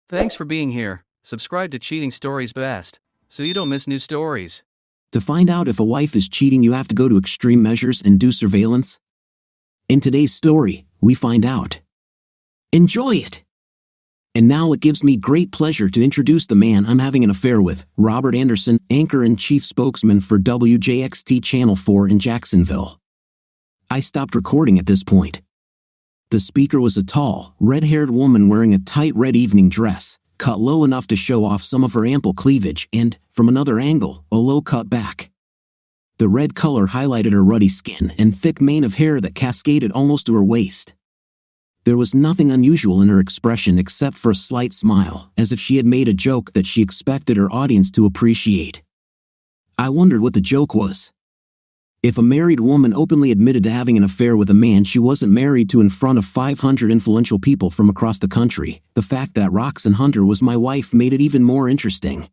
Thanks for being here. Subscribe to Cheating Stories Best, so you don't miss new stories. To find out if a wife is cheating, you have to go to extreme measures and do surveillance? In today's story, we find out. Enjoy it! And now it gives me great pleasure to introduce the man I'm having an affair with, Robert Anderson, anchor and chief spokesman for WJXT Channel 4 in Jacksonville. I stopped recording at this point. The speaker was a tall, red-haired woman wearing a tight red evening dress, cut low enough to show off some of her ample cleavage and, from another angle, a low cut back. The red color highlighted her ruddy skin and thick mane of hair that cascaded almost to her waist. There was nothing unusual in her expression except for a slight smile, as if she had made a joke that she expected her audience to appreciate. I wondered what the joke was. If a married woman openly admitted to having an affair with a man she wasn't married to in front of 500 influential people from across the country, the fact that Roxanne Hunter was my wife made it even more interesting.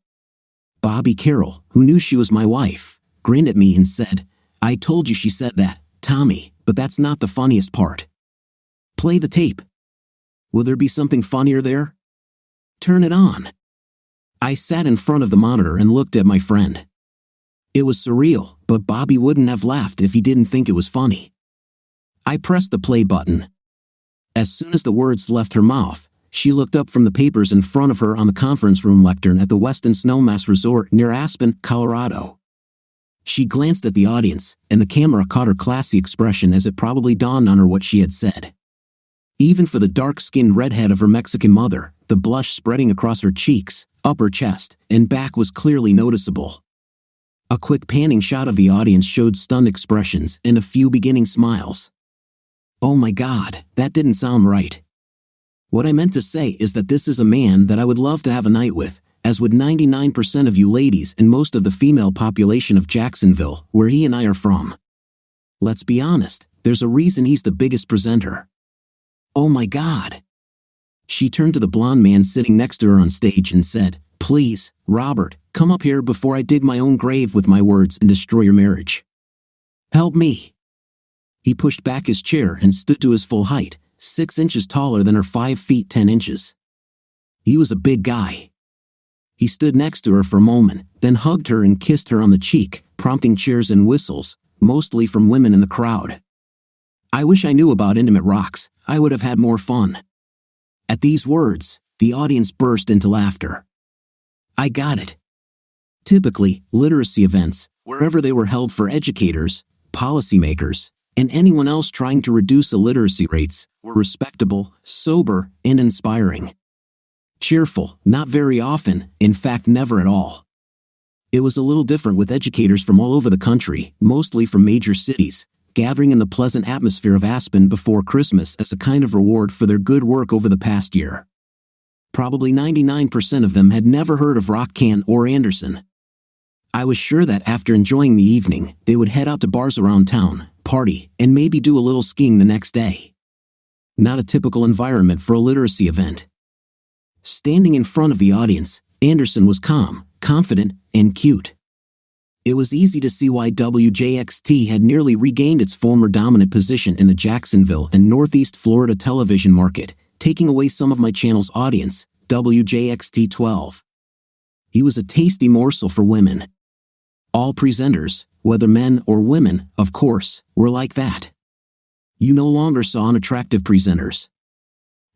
Bobby Carroll, who knew she was my wife, grinned at me and said, "I told you she said that, Tommy, but that's not the funniest part. Play the tape. Will there be something funnier there? Turn it on." I sat in front of the monitor and looked at my friend. It was surreal, but Bobby wouldn't have laughed if he didn't think it was funny. I pressed the play button. As soon as the words left her mouth, she looked up from the papers in front of her on the conference room lectern at the Westin Snowmass Resort near Aspen, Colorado. She glanced at the audience, and the camera caught her classy expression as it probably dawned on her what she had said. Even for the dark-skinned redhead of her Mexican mother, the blush spreading across her cheeks, upper chest, and back was clearly noticeable. A quick panning shot of the audience showed stunned expressions and a few beginning smiles. Oh my God, that didn't sound right. What I meant to say is that this is a man that I would love to have a night with, as would 99% of you ladies and most of the female population of Jacksonville, where he and I are from. Let's be honest, there's a reason he's the biggest presenter. Oh my God. She turned to the blonde man sitting next to her on stage and said, "Please, Robert, come up here before I dig my own grave with my words and destroy your marriage. Help me." He pushed back his chair and stood to his full height, 6 inches taller than her 5 feet 10 inches. He was a big guy. He stood next to her for a moment, then hugged her and kissed her on the cheek, prompting cheers and whistles, mostly from women in the crowd. I wish I knew about intimate rocks. I would have had more fun. At these words, the audience burst into laughter. I got it. Typically, literacy events, wherever they were held for educators, policymakers, and anyone else trying to reduce illiteracy rates, were respectable, sober, and inspiring. Cheerful, not very often, in fact never at all. It was a little different with educators from all over the country, mostly from major cities, gathering in the pleasant atmosphere of Aspen before Christmas as a kind of reward for their good work over the past year. Probably 99% of them had never heard of Roxanne or Anderson. I was sure that after enjoying the evening, they would head out to bars around town, party, and maybe do a little skiing the next day. Not a typical environment for a literacy event. Standing in front of the audience, Anderson was calm, confident, and cute. It was easy to see why WJXT had nearly regained its former dominant position in the Jacksonville and Northeast Florida television market, taking away some of my channel's audience, WJXT 12. He was a tasty morsel for women. All presenters, whether men or women, of course, were like that. You no longer saw unattractive presenters.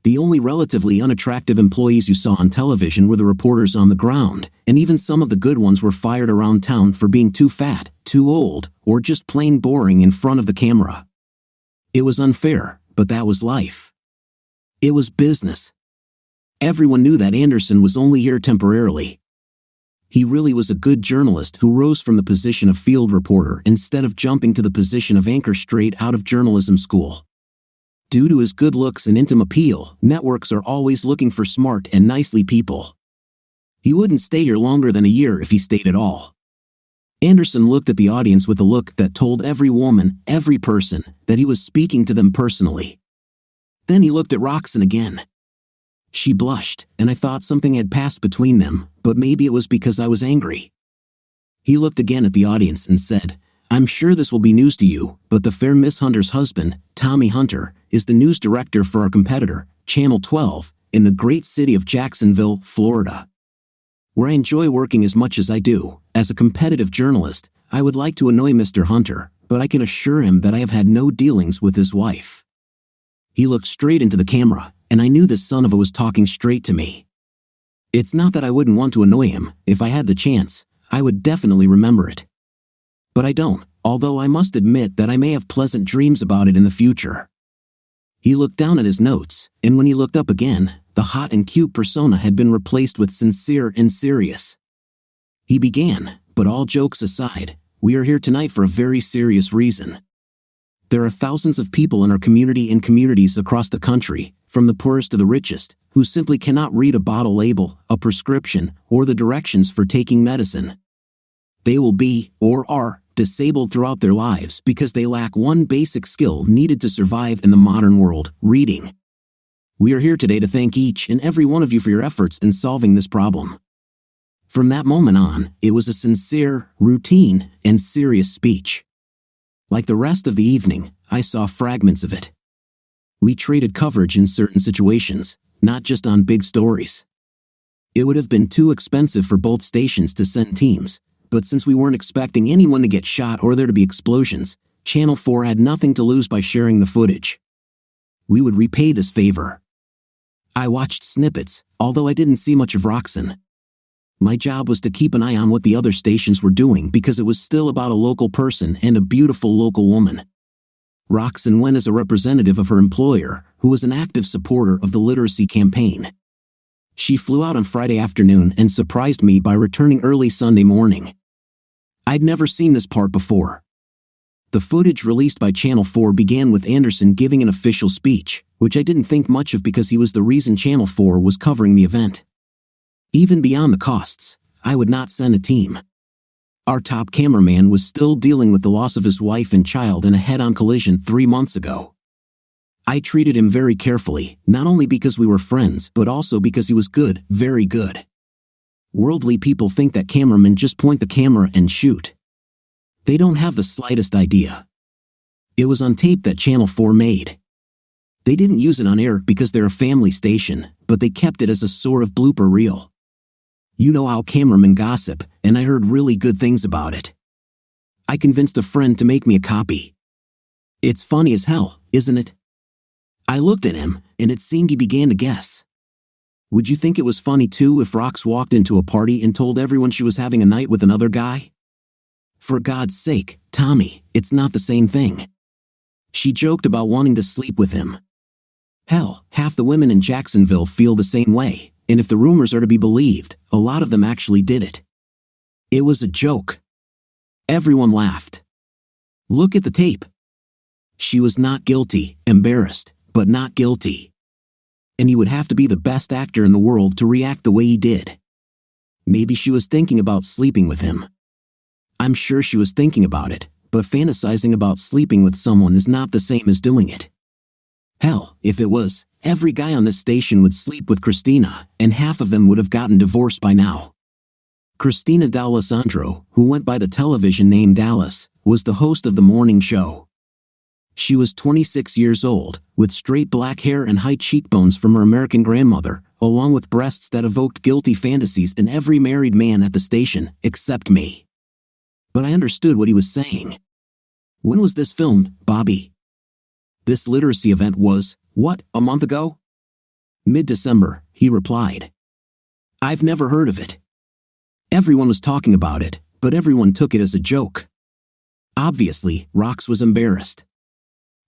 The only relatively unattractive employees you saw on television were the reporters on the ground, and even some of the good ones were fired around town for being too fat, too old, or just plain boring in front of the camera. It was unfair, but that was life. It was business. Everyone knew that Anderson was only here temporarily. He really was a good journalist who rose from the position of field reporter instead of jumping to the position of anchor straight out of journalism school. Due to his good looks and intimate appeal, networks are always looking for smart and nicely people. He wouldn't stay here longer than a year if he stayed at all. Anderson looked at the audience with a look that told every woman, every person, that he was speaking to them personally. Then he looked at Roxanne again. She blushed, and I thought something had passed between them, but maybe it was because I was angry. He looked again at the audience and said, "I'm sure this will be news to you, but the fair Miss Hunter's husband, Tommy Hunter, is the news director for our competitor, Channel 12, in the great city of Jacksonville, Florida. Where I enjoy working as much as I do, as a competitive journalist, I would like to annoy Mr. Hunter, but I can assure him that I have had no dealings with his wife. He looked straight into the camera, and I knew this son of a was talking straight to me. It's not that I wouldn't want to annoy him. If I had the chance, I would definitely remember it. But I don't, although I must admit that I may have pleasant dreams about it in the future. He looked down at his notes, and when he looked up again, the hot and cute persona had been replaced with sincere and serious. He began, but all jokes aside, we are here tonight for a very serious reason. There are thousands of people in our community and communities across the country, from the poorest to the richest, who simply cannot read a bottle label, a prescription, or the directions for taking medicine. They will be, or are, disabled throughout their lives because they lack one basic skill needed to survive in the modern world: reading. We are here today to thank each and every one of you for your efforts in solving this problem. From that moment on, it was a sincere, routine, and serious speech. Like the rest of the evening, I saw fragments of it. We traded coverage in certain situations, not just on big stories. It would have been too expensive for both stations to send teams, but since we weren't expecting anyone to get shot or there to be explosions, Channel 4 had nothing to lose by sharing the footage. We would repay this favor. I watched snippets, although I didn't see much of Roxanne. My job was to keep an eye on what the other stations were doing because it was still about a local person and a beautiful local woman. Roxanne went as a representative of her employer, who was an active supporter of the literacy campaign. She flew out on Friday afternoon and surprised me by returning early Sunday morning. I'd never seen this part before. The footage released by Channel 4 began with Anderson giving an official speech, which I didn't think much of because he was the reason Channel 4 was covering the event. Even beyond the costs, I would not send a team. Our top cameraman was still dealing with the loss of his wife and child in a head-on collision 3 months ago. I treated him very carefully, not only because we were friends, but also because he was good, very good. Worldly people think that cameramen just point the camera and shoot. They don't have the slightest idea. It was on tape that Channel 4 made. They didn't use it on air because they're a family station, but they kept it as a sort of blooper reel. You know how cameramen gossip, and I heard really good things about it. I convinced a friend to make me a copy. It's funny as hell, isn't it? I looked at him, and it seemed he began to guess. Would you think it was funny too if Rox walked into a party and told everyone she was having a night with another guy? For God's sake, Tommy, it's not the same thing. She joked about wanting to sleep with him. Hell, half the women in Jacksonville feel the same way, and if the rumors are to be believed, a lot of them actually did it. It was a joke. Everyone laughed. Look at the tape. She was not guilty, embarrassed, but not guilty. And he would have to be the best actor in the world to react the way he did. Maybe she was thinking about sleeping with him. I'm sure she was thinking about it, but fantasizing about sleeping with someone is not the same as doing it. Hell, if it was, every guy on this station would sleep with Christina, and half of them would have gotten divorced by now. Christina D'Alessandro, who went by the television name Dallas, was the host of the morning show. She was 26 years old, with straight black hair and high cheekbones from her American grandmother, along with breasts that evoked guilty fantasies in every married man at the station, except me. But I understood what he was saying. When was this filmed, Bobby? This literacy event was, what, a month ago? Mid-December, he replied. I've never heard of it. Everyone was talking about it, but everyone took it as a joke. Obviously, Rox was embarrassed.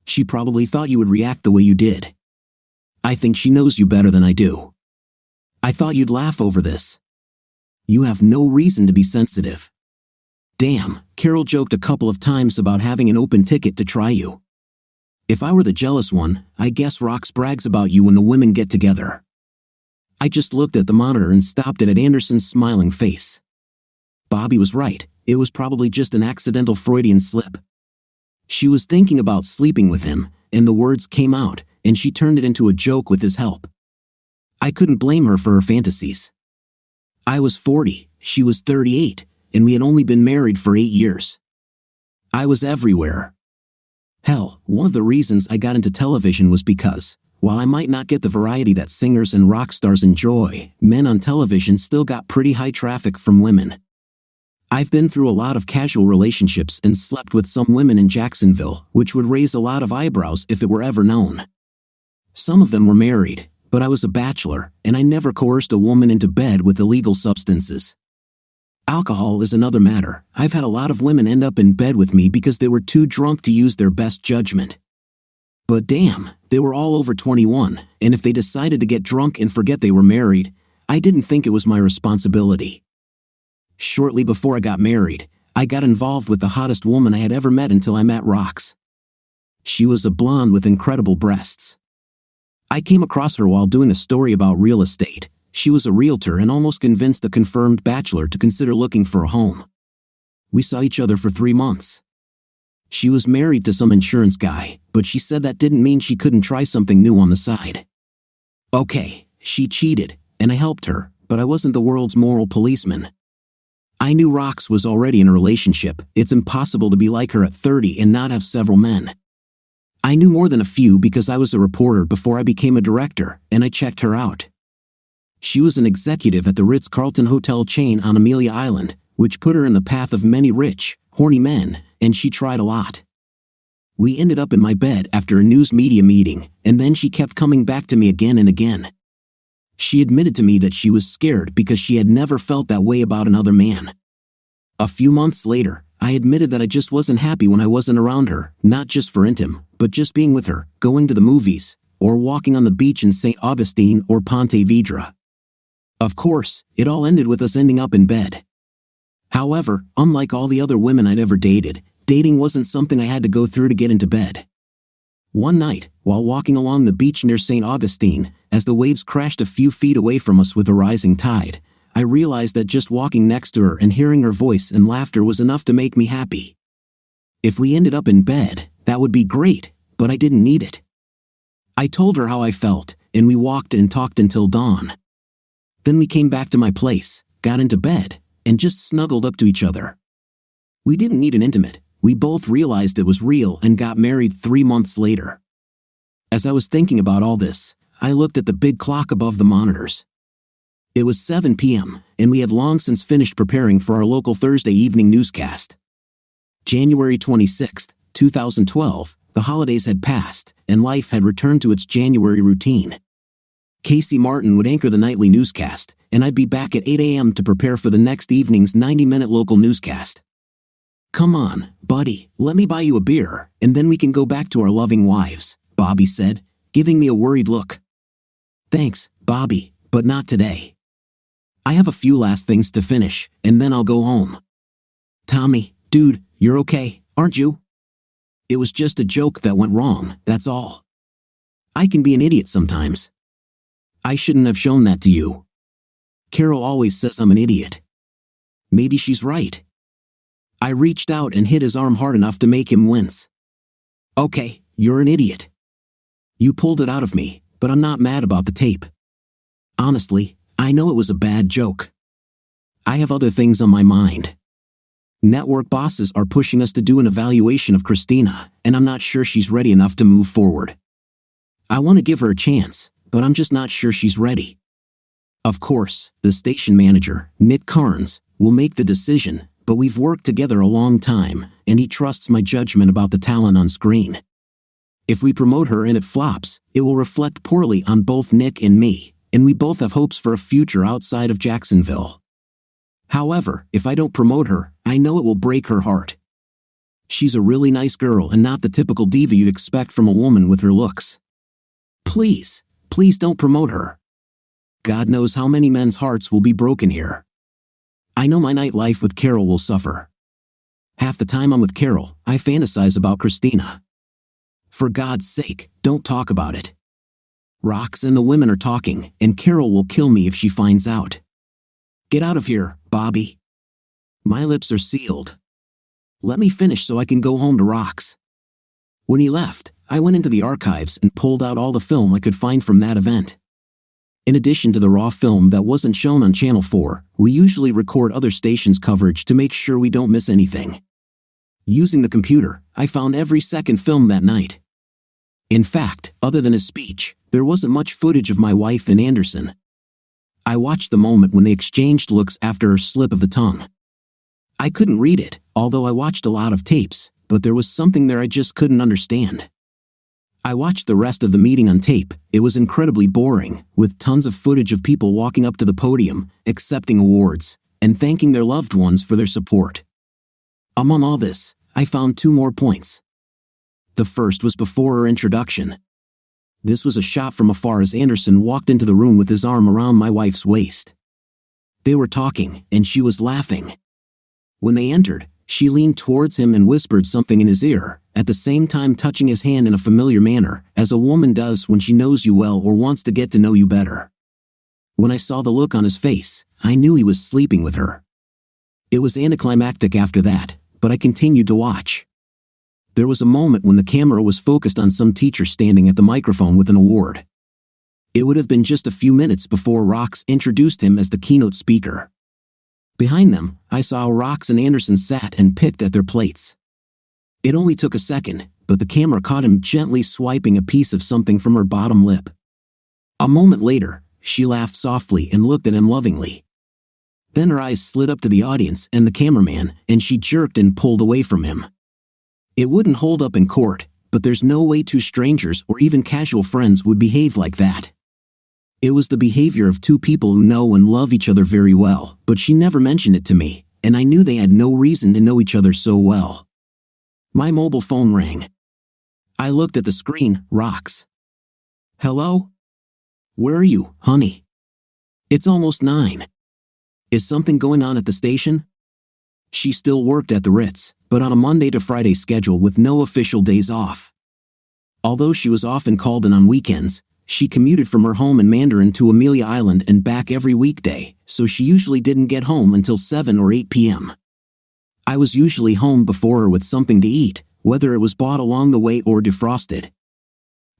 She probably thought you would react the way you did. I think she knows you better than I do. I thought you'd laugh over this. You have no reason to be sensitive. Damn, Carol joked a couple of times about having an open ticket to try you. If I were the jealous one, I guess Rox brags about you when the women get together. I just looked at the monitor and stopped it at Anderson's smiling face. Bobby was right, it was probably just an accidental Freudian slip. She was thinking about sleeping with him, and the words came out, and she turned it into a joke with his help. I couldn't blame her for her fantasies. I was 40, she was 38, and we had only been married for 8 years. I was everywhere. Hell, one of the reasons I got into television was because, while I might not get the variety that singers and rock stars enjoy, men on television still got pretty high traffic from women. I've been through a lot of casual relationships and slept with some women in Jacksonville, which would raise a lot of eyebrows if it were ever known. Some of them were married, but I was a bachelor, and I never coerced a woman into bed with illegal substances. Alcohol is another matter. I've had a lot of women end up in bed with me because they were too drunk to use their best judgment. But damn, they were all over 21, and if they decided to get drunk and forget they were married, I didn't think it was my responsibility. Shortly before I got married, I got involved with the hottest woman I had ever met until I met Rox. She was a blonde with incredible breasts. I came across her while doing a story about real estate. She was a realtor and almost convinced a confirmed bachelor to consider looking for a home. We saw each other for 3 months. She was married to some insurance guy, but she said that didn't mean she couldn't try something new on the side. Okay, she cheated, and I helped her, but I wasn't the world's moral policeman. I knew Rox was already in a relationship. It's impossible to be like her at 30 and not have several men. I knew more than a few because I was a reporter before I became a director, and I checked her out. She was an executive at the Ritz-Carlton hotel chain on Amelia Island, which put her in the path of many rich, horny men, and she tried a lot. We ended up in my bed after a news media meeting, and then she kept coming back to me again and again. She admitted to me that she was scared because she had never felt that way about another man. A few months later, I admitted that I just wasn't happy when I wasn't around her, not just for intim, but just being with her, going to the movies, or walking on the beach in St. Augustine or Ponte Vedra. Of course, it all ended with us ending up in bed. However, unlike all the other women I'd ever dated, dating wasn't something I had to go through to get into bed. One night, while walking along the beach near St. Augustine, as the waves crashed a few feet away from us with a rising tide, I realized that just walking next to her and hearing her voice and laughter was enough to make me happy. If we ended up in bed, that would be great, but I didn't need it. I told her how I felt, and we walked and talked until dawn. Then we came back to my place, got into bed, and just snuggled up to each other. We didn't need an intimate. We both realized it was real and got married 3 months later. As I was thinking about all this, I looked at the big clock above the monitors. It was 7 p.m., and we had long since finished preparing for our local Thursday evening newscast. January 26, 2012, the holidays had passed, and life had returned to its January routine. Casey Martin would anchor the nightly newscast, and I'd be back at 8 a.m. to prepare for the next evening's 90-minute local newscast. "Come on, buddy, let me buy you a beer, and then we can go back to our loving wives," Bobby said, giving me a worried look. "Thanks, Bobby, but not today. I have a few last things to finish, and then I'll go home." "Tommy, dude, you're okay, aren't you? It was just a joke that went wrong, that's all. I can be an idiot sometimes. I shouldn't have shown that to you. Carol always says I'm an idiot. Maybe she's right." I reached out and hit his arm hard enough to make him wince. "Okay, you're an idiot. You pulled it out of me, but I'm not mad about the tape. Honestly, I know it was a bad joke. I have other things on my mind. Network bosses are pushing us to do an evaluation of Christina, and I'm not sure she's ready enough to move forward. I want to give her a chance, but I'm just not sure she's ready. Of course, the station manager, Nick Carnes, will make the decision, but we've worked together a long time, and he trusts my judgment about the talent on screen. If we promote her and it flops, it will reflect poorly on both Nick and me, and we both have hopes for a future outside of Jacksonville. However, if I don't promote her, I know it will break her heart. She's a really nice girl and not the typical diva you'd expect from a woman with her looks. Please, please don't promote her. God knows how many men's hearts will be broken here. I know my nightlife with Carol will suffer. Half the time I'm with Carol, I fantasize about Christina. For God's sake, don't talk about it. Rox and the women are talking, and Carol will kill me if she finds out. Get out of here, Bobby. My lips are sealed. Let me finish so I can go home to Rox." When he left, I went into the archives and pulled out all the film I could find from that event. In addition to the raw film that wasn't shown on Channel 4, we usually record other stations' coverage to make sure we don't miss anything. Using the computer, I found every second film that night. In fact, other than his speech, There wasn't much footage of my wife and Anderson. I watched the moment when they exchanged looks after her slip of the tongue. I couldn't read it, although I watched a lot of tapes, but there was something there I just couldn't understand. I watched the rest of the meeting on tape. It was incredibly boring, with tons of footage of people walking up to the podium, accepting awards, and thanking their loved ones for their support. Among all this, I found 2 more points. The first was before her introduction. This was a shot from afar as Anderson walked into the room with his arm around my wife's waist. They were talking, and she was laughing. When they entered, she leaned towards him and whispered something in his ear, at the same time touching his hand in a familiar manner, as a woman does when she knows you well or wants to get to know you better. When I saw the look on his face, I knew he was sleeping with her. It was anticlimactic after that, but I continued to watch. There was a moment when the camera was focused on some teacher standing at the microphone with an award. It would have been just a few minutes before Rox introduced him as the keynote speaker. Behind them, I saw how Rox and Anderson sat and picked at their plates. It only took a second, but the camera caught him gently swiping a piece of something from her bottom lip. A moment later, she laughed softly and looked at him lovingly. Then her eyes slid up to the audience and the cameraman, and she jerked and pulled away from him. It wouldn't hold up in court, but there's no way 2 strangers or even casual friends would behave like that. It was the behavior of 2 people who know and love each other very well, but she never mentioned it to me, and I knew they had no reason to know each other so well. My mobile phone rang. I looked at the screen. Rox. Hello? Where are you, honey? It's almost 9. Is something going on at the station? She still worked at the Ritz, but on a Monday to Friday schedule with no official days off. Although she was often called in on weekends, she commuted from her home in Mandarin to Amelia Island and back every weekday, so she usually didn't get home until 7 or 8 p.m. I was usually home before her with something to eat, whether it was bought along the way or defrosted.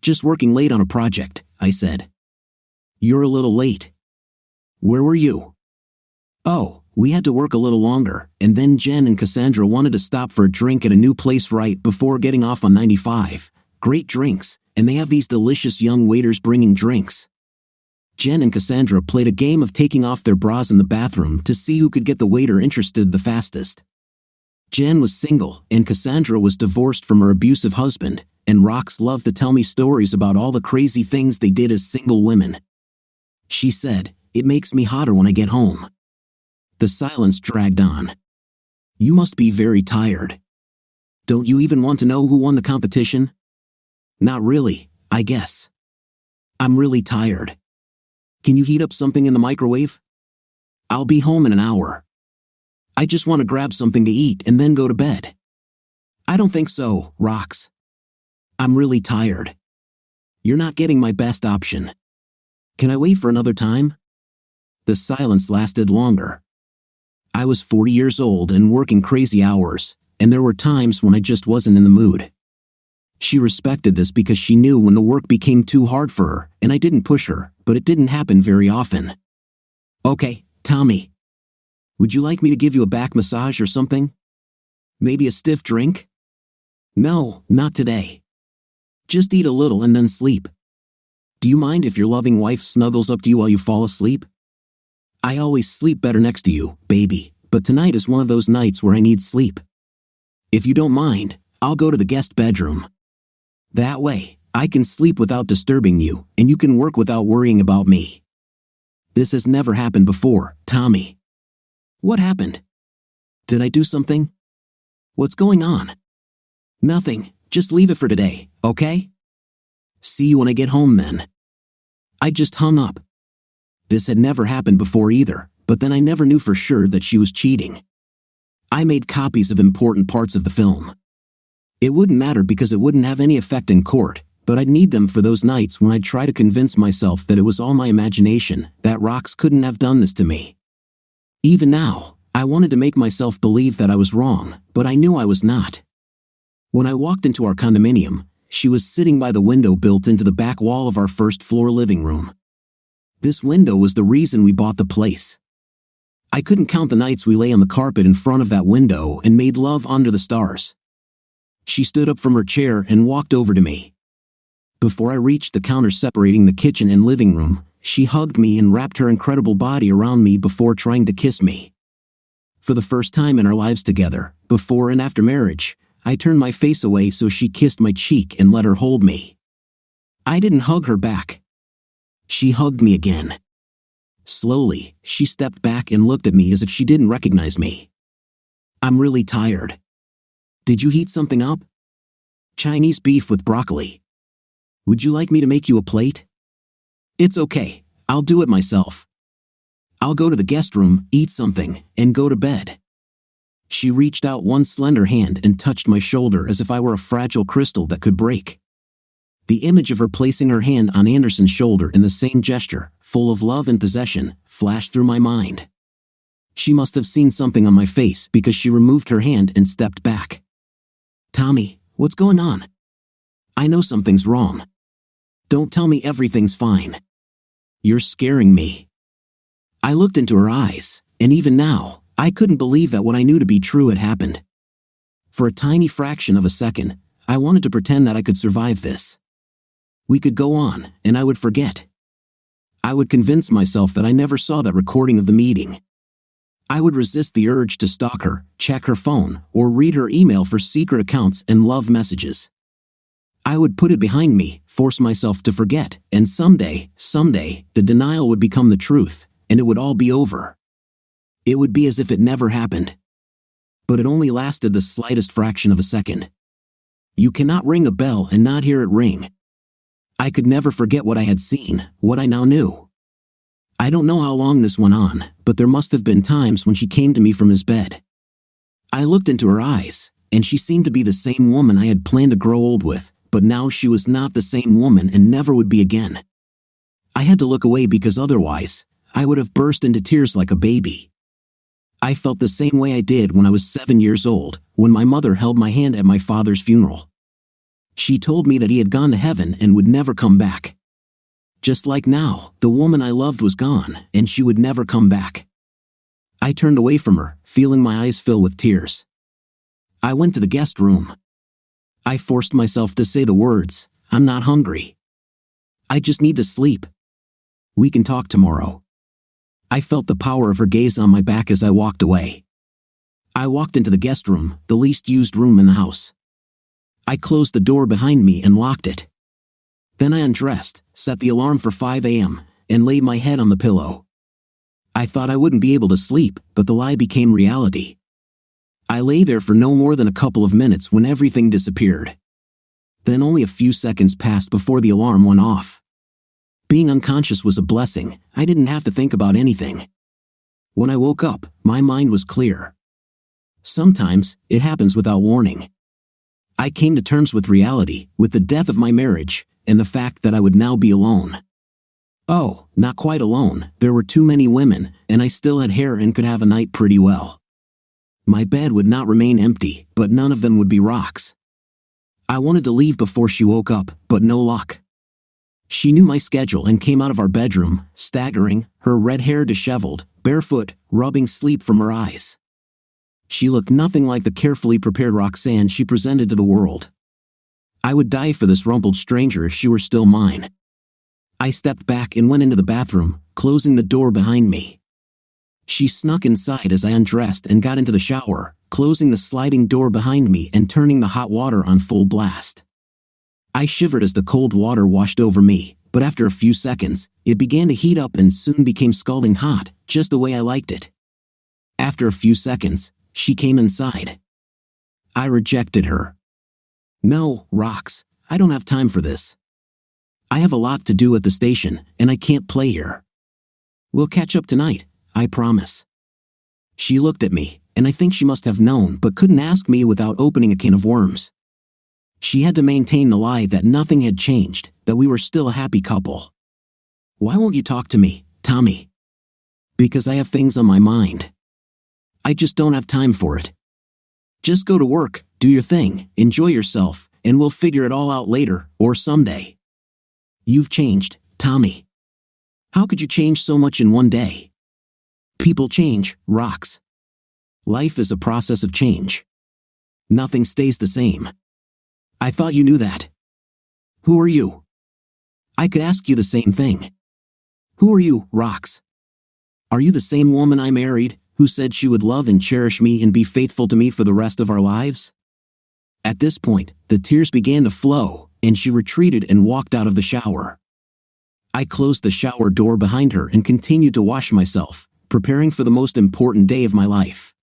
Just working late on a project, I said. You're a little late. Where were you? Oh, we had to work a little longer, and then Jen and Cassandra wanted to stop for a drink at a new place right before getting off on 95. Great drinks, and they have these delicious young waiters bringing drinks. Jen and Cassandra played a game of taking off their bras in the bathroom to see who could get the waiter interested the fastest. Jen was single, and Cassandra was divorced from her abusive husband, and Rox loved to tell me stories about all the crazy things they did as single women. She said, "It makes me hotter when I get home." The silence dragged on. You must be very tired. Don't you even want to know who won the competition? Not really, I guess. I'm really tired. Can you heat up something in the microwave? I'll be home in an hour. I just want to grab something to eat and then go to bed. I don't think so, Rox. I'm really tired. You're not getting my best option. Can I wait for another time? The silence lasted longer. I was 40 years old and working crazy hours, and there were times when I just wasn't in the mood. She respected this because she knew when the work became too hard for her, and I didn't push her, but it didn't happen very often. Okay, Tommy. Would you like me to give you a back massage or something? Maybe a stiff drink? No, not today. Just eat a little and then sleep. Do you mind if your loving wife snuggles up to you while you fall asleep? I always sleep better next to you, baby, but tonight is one of those nights where I need sleep. If you don't mind, I'll go to the guest bedroom. That way, I can sleep without disturbing you, and you can work without worrying about me. This has never happened before, Tommy. What happened? Did I do something? What's going on? Nothing, just leave it for today, okay? See you when I get home then. I just hung up. This had never happened before either, but then I never knew for sure that she was cheating. I made copies of important parts of the film. It wouldn't matter because it wouldn't have any effect in court, but I'd need them for those nights when I'd try to convince myself that it was all my imagination, that Rox couldn't have done this to me. Even now, I wanted to make myself believe that I was wrong, but I knew I was not. When I walked into our condominium, she was sitting by the window built into the back wall of our first-floor living room. This window was the reason we bought the place. I couldn't count the nights we lay on the carpet in front of that window and made love under the stars. She stood up from her chair and walked over to me. Before I reached the counter separating the kitchen and living room, she hugged me and wrapped her incredible body around me before trying to kiss me. For the first time in our lives together, before and after marriage, I turned my face away so she kissed my cheek and let her hold me. I didn't hug her back. She hugged me again. Slowly, she stepped back and looked at me as if she didn't recognize me. "I'm really tired. Did you heat something up? Chinese beef with broccoli. Would you like me to make you a plate?" "It's okay, I'll do it myself. I'll go to the guest room, eat something, and go to bed." She reached out one slender hand and touched my shoulder as if I were a fragile crystal that could break. The image of her placing her hand on Anderson's shoulder in the same gesture, full of love and possession, flashed through my mind. She must have seen something on my face because she removed her hand and stepped back. "Tommy, what's going on? I know something's wrong. Don't tell me everything's fine. You're scaring me." I looked into her eyes, and even now, I couldn't believe that what I knew to be true had happened. For a tiny fraction of a second, I wanted to pretend that I could survive this. We could go on, and I would forget. I would convince myself that I never saw that recording of the meeting. I would resist the urge to stalk her, check her phone, or read her email for secret accounts and love messages. I would put it behind me, force myself to forget, and someday, the denial would become the truth, and it would all be over. It would be as if it never happened. But it only lasted the slightest fraction of a second. You cannot ring a bell and not hear it ring. I could never forget what I had seen, what I now knew. I don't know how long this went on, but there must have been times when she came to me from his bed. I looked into her eyes, and she seemed to be the same woman I had planned to grow old with, but now she was not the same woman and never would be again. I had to look away because otherwise, I would have burst into tears like a baby. I felt the same way I did when I was 7 years old, when my mother held my hand at my father's funeral. She told me that he had gone to heaven and would never come back. Just like now, the woman I loved was gone, and she would never come back. I turned away from her, feeling my eyes fill with tears. I went to the guest room. I forced myself to say the words, "I'm not hungry. I just need to sleep. We can talk tomorrow." I felt the power of her gaze on my back as I walked away. I walked into the guest room, the least used room in the house. I closed the door behind me and locked it. Then I undressed, set the alarm for 5 a.m., and laid my head on the pillow. I thought I wouldn't be able to sleep, but the lie became reality. I lay there for no more than a couple of minutes when everything disappeared. Then only a few seconds passed before the alarm went off. Being unconscious was a blessing. I didn't have to think about anything. When I woke up, my mind was clear. Sometimes, it happens without warning. I came to terms with reality, with the death of my marriage, and the fact that I would now be alone. Oh, not quite alone, there were too many women, and I still had hair and could have a night pretty well. My bed would not remain empty, but none of them would be rocks. I wanted to leave before she woke up, but no luck. She knew my schedule and came out of our bedroom, staggering, her red hair disheveled, barefoot, rubbing sleep from her eyes. She looked nothing like the carefully prepared Roxanne she presented to the world. I would die for this rumpled stranger if she were still mine. I stepped back and went into the bathroom, closing the door behind me. She snuck inside as I undressed and got into the shower, closing the sliding door behind me and turning the hot water on full blast. I shivered as the cold water washed over me, but after a few seconds, it began to heat up and soon became scalding hot, just the way I liked it. After a few seconds, she came inside. I rejected her. "No, Rox, I don't have time for this. I have a lot to do at the station, and I can't play here. We'll catch up tonight, I promise." She looked at me, and I think she must have known but couldn't ask me without opening a can of worms. She had to maintain the lie that nothing had changed, that we were still a happy couple. "Why won't you talk to me, Tommy?" "Because I have things on my mind. I just don't have time for it. Just go to work, do your thing, enjoy yourself, and we'll figure it all out later, or someday. You've changed, Tommy. How could you change so much in one day? People change, Rox. Life is a process of change. Nothing stays the same. I thought you knew that. Who are you?" I could ask you the same thing. Who are you, Rox? Are you the same woman I married, who said she would love and cherish me and be faithful to me for the rest of our lives? At this point, the tears began to flow, and she retreated and walked out of the shower. I closed the shower door behind her and continued to wash myself, preparing for the most important day of my life.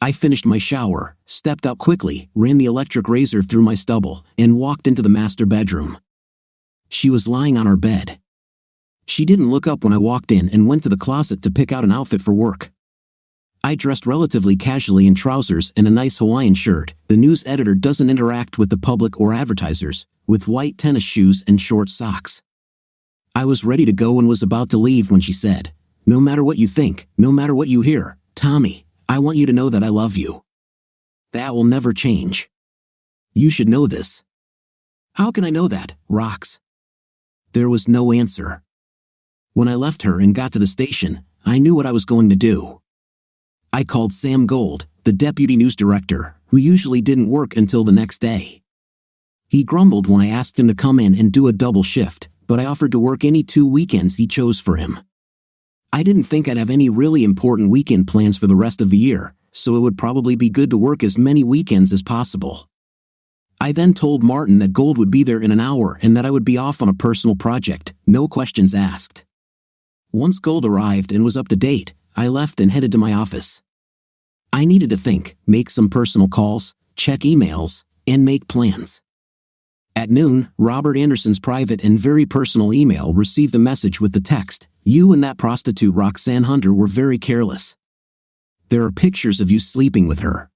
I finished my shower, stepped out quickly, ran the electric razor through my stubble, and walked into the master bedroom. She was lying on our bed. She didn't look up when I walked in and went to the closet to pick out an outfit for work. I dressed relatively casually in trousers and a nice Hawaiian shirt. The news editor doesn't interact with the public or advertisers, with white tennis shoes and short socks. I was ready to go and was about to leave when she said, "No matter what you think, no matter what you hear, Tommy, I want you to know that I love you. That will never change. You should know this." "How can I know that, Rox?" There was no answer. When I left her and got to the station, I knew what I was going to do. I called Sam Gold, the deputy news director, who usually didn't work until the next day. He grumbled when I asked him to come in and do a double shift, but I offered to work any 2 weekends he chose for him. I didn't think I'd have any really important weekend plans for the rest of the year, so it would probably be good to work as many weekends as possible. I then told Martin that Gold would be there in an hour and that I would be off on a personal project, no questions asked. Once Gold arrived and was up to date, I left and headed to my office. I needed to think, make some personal calls, check emails, and make plans. At noon, Robert Anderson's private and very personal email received a message with the text, "You and that prostitute Roxanne Hunter were very careless. There are pictures of you sleeping with her.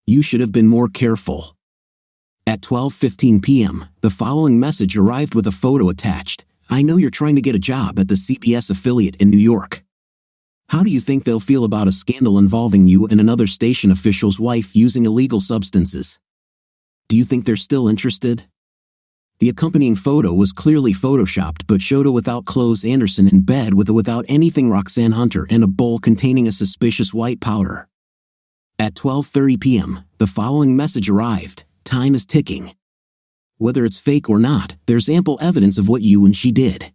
You should have been more careful." At 12:15 p.m., the following message arrived with a photo attached. "I know you're trying to get a job at the CBS affiliate in New York. How do you think they'll feel about a scandal involving you and another station official's wife using illegal substances? Do you think they're still interested?" The accompanying photo was clearly photoshopped but showed a without clothes Anderson in bed with a without anything Roxanne Hunter and a bowl containing a suspicious white powder. At 12:30 p.m., the following message arrived, "Time is ticking. Whether it's fake or not, there's ample evidence of what you and she did.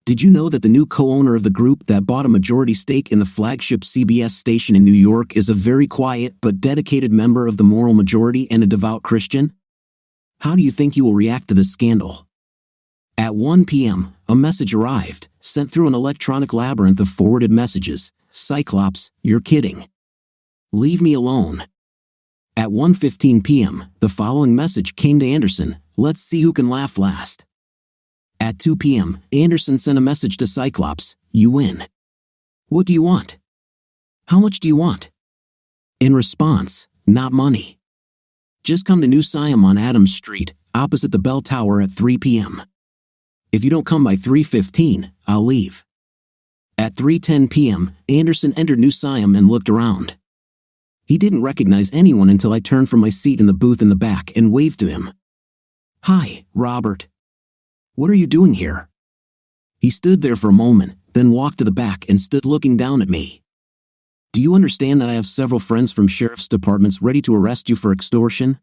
Did you know that the new co-owner of the group that bought a majority stake in the flagship CBS station in New York is a very quiet but dedicated member of the moral majority and a devout Christian? How do you think you will react to this scandal?" At 1 p.m., a message arrived, sent through an electronic labyrinth of forwarded messages. "Cyclops, you're kidding. Leave me alone." At 1:15 p.m., the following message came to Anderson, "Let's see who can laugh last." At 2 p.m., Anderson sent a message to Cyclops, "You win. What do you want? How much do you want?" In response, "Not money. Just come to New Siam on Adams Street, opposite the Bell Tower at 3 p.m. If you don't come by 3:15, I'll leave." At 3:10 p.m., Anderson entered New Siam and looked around. He didn't recognize anyone until I turned from my seat in the booth in the back and waved to him. "Hi, Robert. What are you doing here?" He stood there for a moment, then walked to the back and stood looking down at me. "Do you understand that I have several friends from sheriff's departments ready to arrest you for extortion?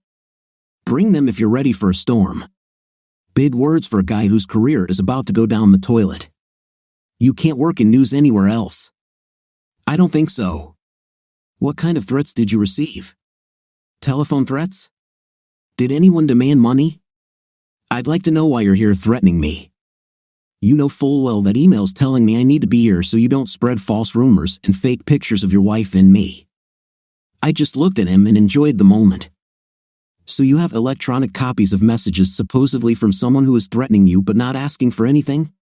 Bring them if you're ready for a storm." Big words for a guy whose career is about to go down the toilet. "You can't work in news anywhere else." "I don't think so." "What kind of threats did you receive? Telephone threats? Did anyone demand money? I'd like to know why you're here threatening me. You know full well that emails telling me I need to be here so you don't spread false rumors and fake pictures of your wife and me." I just looked at him and enjoyed the moment. "So you have electronic copies of messages supposedly from someone who is threatening you but not asking for anything?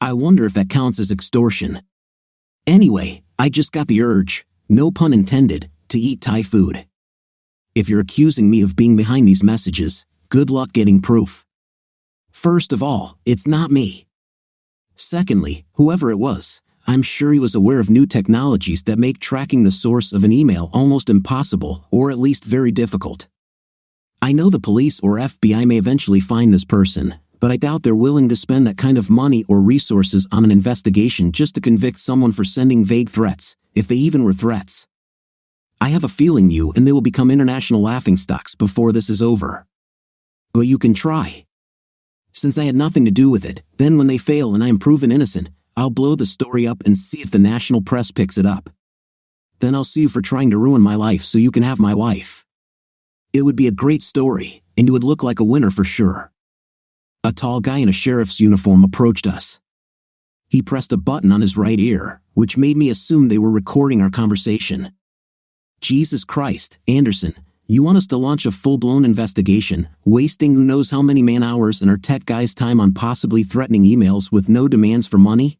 I wonder if that counts as extortion. Anyway, I just got the urge, no pun intended, to eat Thai food. If you're accusing me of being behind these messages, good luck getting proof. First of all, it's not me. Secondly, whoever it was, I'm sure he was aware of new technologies that make tracking the source of an email almost impossible, or at least very difficult. I know the police or FBI may eventually find this person, but I doubt they're willing to spend that kind of money or resources on an investigation just to convict someone for sending vague threats, if they even were threats. I have a feeling you and they will become international laughingstocks before this is over. But you can try. Since I had nothing to do with it, then when they fail and I am proven innocent, I'll blow the story up and see if the national press picks it up. Then I'll sue you for trying to ruin my life so you can have my wife. It would be a great story, and you would look like a winner for sure. A tall guy in a sheriff's uniform approached us. He pressed a button on his right ear, which made me assume they were recording our conversation. Jesus Christ, Anderson, you want us to launch a full-blown investigation, wasting who knows how many man-hours and our tech guy's time on possibly threatening emails with no demands for money?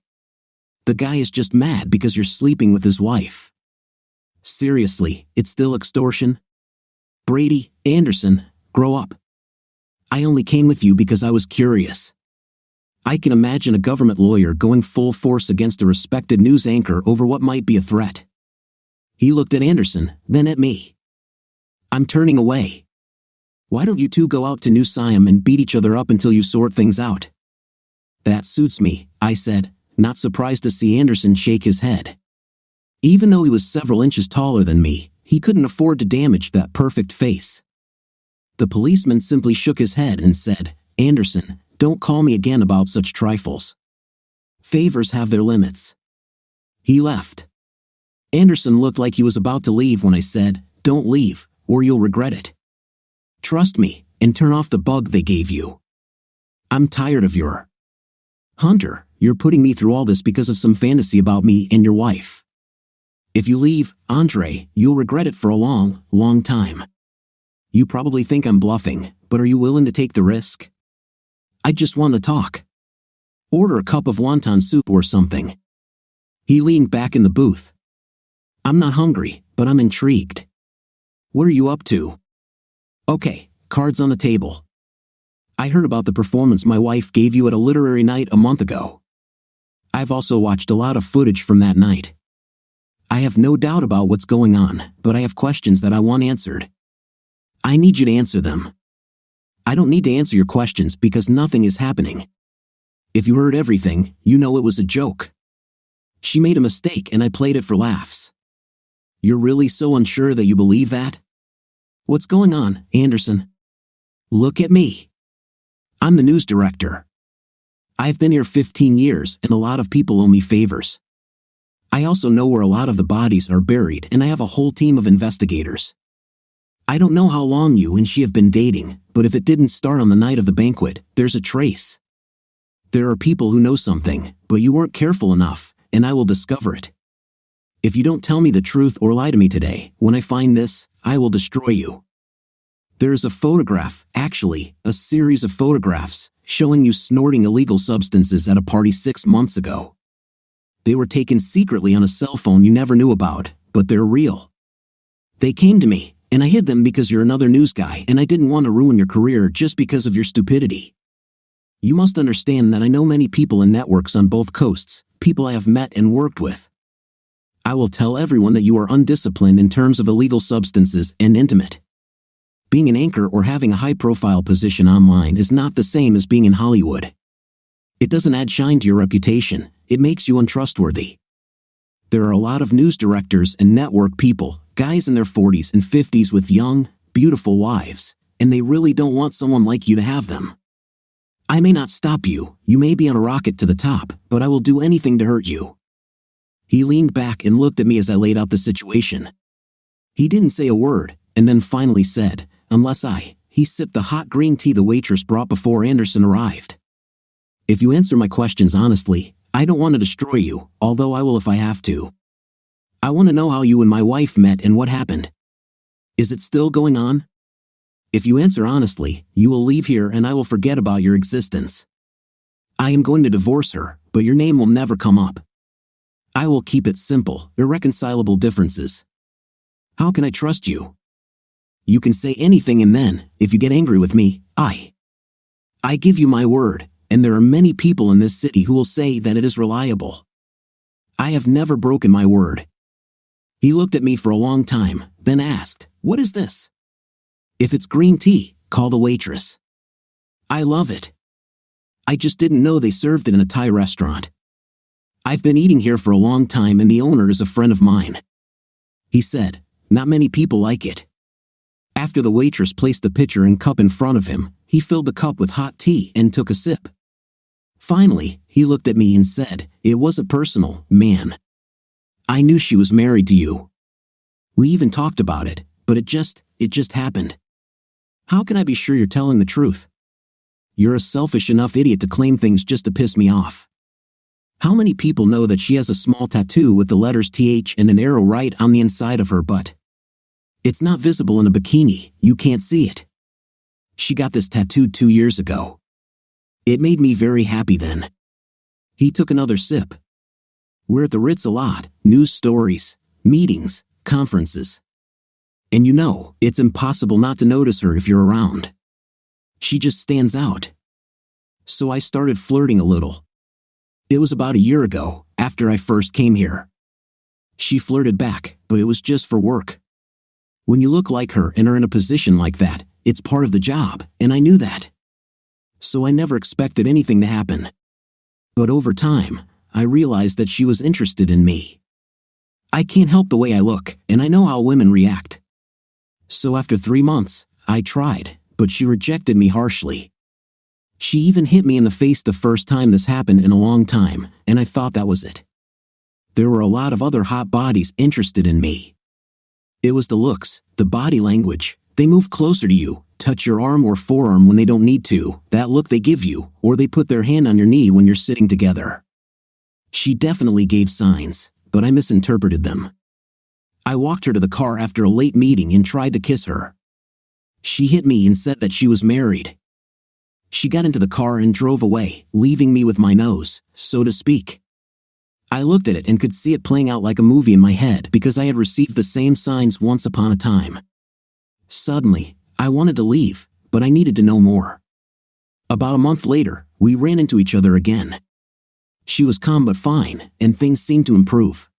The guy is just mad because you're sleeping with his wife. Seriously, it's still extortion? Brady, Anderson, grow up. I only came with you because I was curious. I can imagine a government lawyer going full force against a respected news anchor over what might be a threat. He looked at Anderson, then at me. I'm turning away. Why don't you two go out to New Siam and beat each other up until you sort things out? That suits me, I said, not surprised to see Anderson shake his head. Even though he was several inches taller than me, he couldn't afford to damage that perfect face. The policeman simply shook his head and said, Anderson, don't call me again about such trifles. Favors have their limits. He left. Anderson looked like he was about to leave when I said, don't leave, or you'll regret it. Trust me, and turn off the bug they gave you. I'm tired of your... Hunter, you're putting me through all this because of some fantasy about me and your wife. If you leave, Andre, you'll regret it for a long, long time. You probably think I'm bluffing, but are you willing to take the risk? I just want to talk. Order a cup of wonton soup or something. He leaned back in the booth. I'm not hungry, but I'm intrigued. What are you up to? Okay, cards on the table. I heard about the performance my wife gave you at a literary night a month ago. I've also watched a lot of footage from that night. I have no doubt about what's going on, but I have questions that I want answered. I need you to answer them. I don't need to answer your questions because nothing is happening. If you heard everything, you know it was a joke. She made a mistake and I played it for laughs. You're really so unsure that you believe that? What's going on, Anderson? Look at me. I'm the news director. I've been here 15 years and a lot of people owe me favors. I also know where a lot of the bodies are buried and I have a whole team of investigators. I don't know how long you and she have been dating, but if it didn't start on the night of the banquet, there's a trace. There are people who know something, but you weren't careful enough, and I will discover it. If you don't tell me the truth or lie to me today, when I find this, I will destroy you. There is a photograph, actually, a series of photographs, showing you snorting illegal substances at a party 6 months ago. They were taken secretly on a cell phone you never knew about, but they're real. They came to me, and I hid them because you're another news guy and I didn't want to ruin your career just because of your stupidity. You must understand that I know many people in networks on both coasts, people I have met and worked with. I will tell everyone that you are undisciplined in terms of illegal substances and intimate. Being an anchor or having a high-profile position online is not the same as being in Hollywood. It doesn't add shine to your reputation, it makes you untrustworthy. There are a lot of news directors and network people, guys in their 40s and 50s with young, beautiful wives, and they really don't want someone like you to have them. I may not stop you, you may be on a rocket to the top, but I will do anything to hurt you. He leaned back and looked at me as I laid out the situation. He didn't say a word, and then finally said, he sipped the hot green tea the waitress brought before Anderson arrived. If you answer my questions honestly, I don't want to destroy you, although I will if I have to. I want to know how you and my wife met and what happened. Is it still going on? If you answer honestly, you will leave here and I will forget about your existence. I am going to divorce her, but your name will never come up. I will keep it simple, irreconcilable differences. How can I trust you? You can say anything and then, if you get angry with me, I give you my word, and there are many people in this city who will say that it is reliable. I have never broken my word. He looked at me for a long time, then asked, "What is this?" "If it's green tea, call the waitress." "I love it. I just didn't know they served it in a Thai restaurant. I've been eating here for a long time and the owner is a friend of mine." He said, "Not many people like it." After the waitress placed the pitcher and cup in front of him, he filled the cup with hot tea and took a sip. Finally, he looked at me and said, "It wasn't personal, man. I knew she was married to you. We even talked about it, but it just happened. How can I be sure you're telling the truth? You're a selfish enough idiot to claim things just to piss me off." How many people know that she has a small tattoo with the letters TH and an arrow right on the inside of her butt? It's not visible in a bikini, you can't see it. She got this tattooed 2 years ago. It made me very happy then. He took another sip. We're at the Ritz a lot, news stories, meetings, conferences. And you know, it's impossible not to notice her if you're around. She just stands out. So I started flirting a little. It was about a year ago, after I first came here. She flirted back, but it was just for work. When you look like her and are in a position like that, it's part of the job, and I knew that. So I never expected anything to happen. But over time, I realized that she was interested in me. I can't help the way I look, and I know how women react. So after 3 months, I tried, but she rejected me harshly. She even hit me in the face the first time this happened in a long time, and I thought that was it. There were a lot of other hot bodies interested in me. It was the looks, the body language, they move closer to you, touch your arm or forearm when they don't need to, that look they give you, or they put their hand on your knee when you're sitting together. She definitely gave signs, but I misinterpreted them. I walked her to the car after a late meeting and tried to kiss her. She hit me and said that she was married. She got into the car and drove away, leaving me with my nose, so to speak. I looked at it and could see it playing out like a movie in my head because I had received the same signs once upon a time. Suddenly, I wanted to leave, but I needed to know more. About a month later, we ran into each other again. She was calm but fine, and things seemed to improve.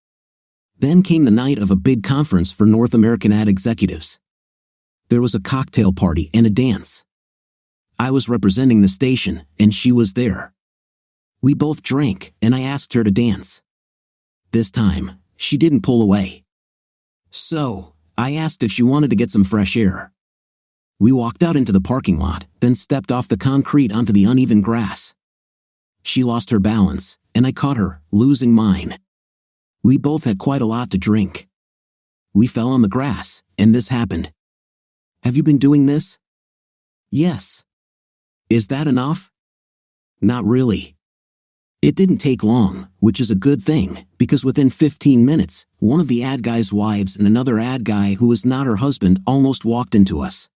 Then came the night of a big conference for North American ad executives. There was a cocktail party and a dance. I was representing the station, and she was there. We both drank, and I asked her to dance. This time, she didn't pull away. So, I asked if she wanted to get some fresh air. We walked out into the parking lot, then stepped off the concrete onto the uneven grass. She lost her balance, and I caught her, losing mine. We both had quite a lot to drink. We fell on the grass, and this happened. Have you been doing this? Yes. Is that enough? Not really. It didn't take long, which is a good thing, because within 15 minutes, one of the ad guy's wives and another ad guy who was not her husband almost walked into us.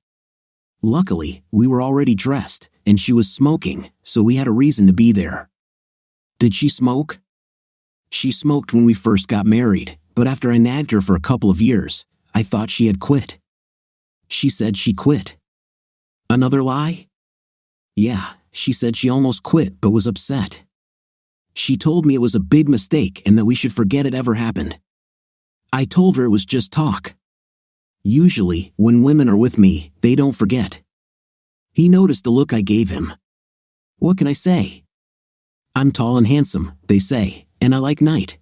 Luckily, we were already dressed, and she was smoking, so we had a reason to be there. Did she smoke? She smoked when we first got married, but after I nagged her for a couple of years, I thought she had quit. She said she quit. Another lie? Yeah, she said she almost quit but was upset. She told me it was a big mistake and that we should forget it ever happened. I told her it was just talk. Usually, when women are with me, they don't forget. He noticed the look I gave him. What can I say? I'm tall and handsome, they say, and I like night.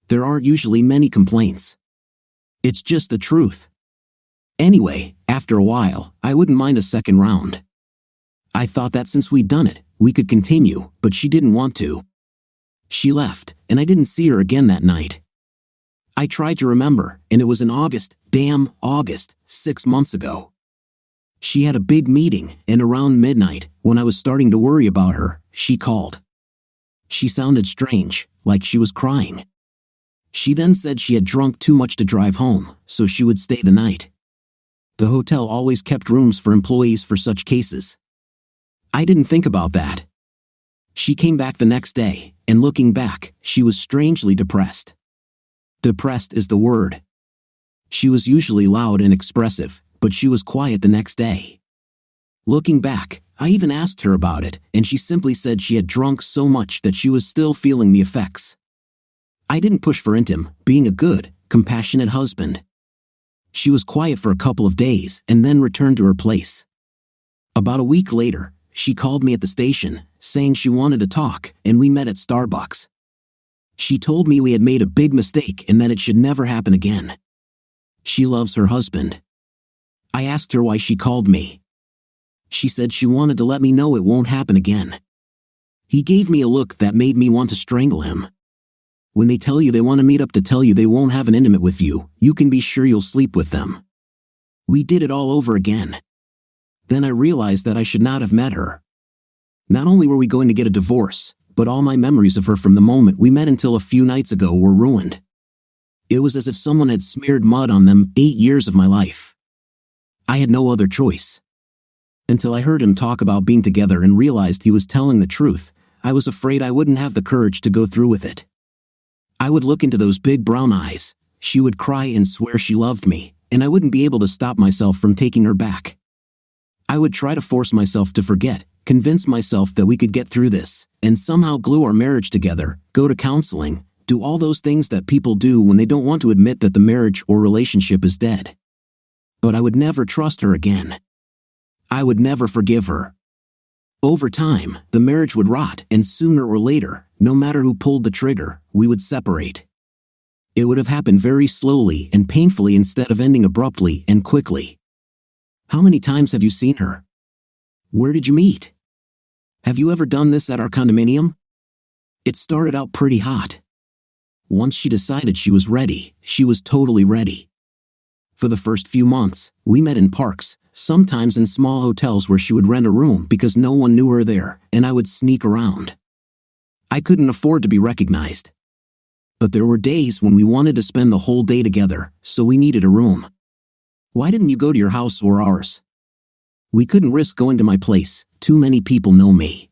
There aren't usually many complaints. It's just the truth. Anyway, after a while, I wouldn't mind a second round. I thought that since we'd done it, we could continue, but she didn't want to. She left, and I didn't see her again that night. I tried to remember, and it was in August, 6 months ago. She had a big meeting, and around midnight, when I was starting to worry about her, she called. She sounded strange, like she was crying. She then said she had drunk too much to drive home, so she would stay the night. The hotel always kept rooms for employees for such cases. I didn't think about that. She came back the next day, and looking back, she was strangely depressed. Depressed is the word. She was usually loud and expressive, but she was quiet the next day. Looking back, I even asked her about it, and she simply said she had drunk so much that she was still feeling the effects. I didn't push for intim, being a good, compassionate husband. She was quiet for a couple of days and then returned to her place. About a week later, she called me at the station, saying she wanted to talk, and we met at Starbucks. She told me we had made a big mistake and that it should never happen again. She loves her husband. I asked her why she called me. She said she wanted to let me know it won't happen again. He gave me a look that made me want to strangle him. When they tell you they want to meet up to tell you they won't have an intimate with you, you can be sure you'll sleep with them. We did it all over again. Then I realized that I should not have met her. Not only were we going to get a divorce, but all my memories of her from the moment we met until a few nights ago were ruined. It was as if someone had smeared mud on them 8 years of my life. I had no other choice. Until I heard him talk about being together and realized he was telling the truth, I was afraid I wouldn't have the courage to go through with it. I would look into those big brown eyes, she would cry and swear she loved me, and I wouldn't be able to stop myself from taking her back. I would try to force myself to forget, convince myself that we could get through this, and somehow glue our marriage together, go to counseling, do all those things that people do when they don't want to admit that the marriage or relationship is dead. But I would never trust her again. I would never forgive her. Over time, the marriage would rot, and sooner or later, no matter who pulled the trigger, we would separate. It would have happened very slowly and painfully instead of ending abruptly and quickly. How many times have you seen her? Where did you meet? Have you ever done this at our condominium? It started out pretty hot. Once she decided she was ready, she was totally ready. For the first few months, we met in parks, sometimes in small hotels where she would rent a room because no one knew her there, and I would sneak around. I couldn't afford to be recognized. But there were days when we wanted to spend the whole day together, so we needed a room. Why didn't you go to your house or ours? We couldn't risk going to my place, too many people know me.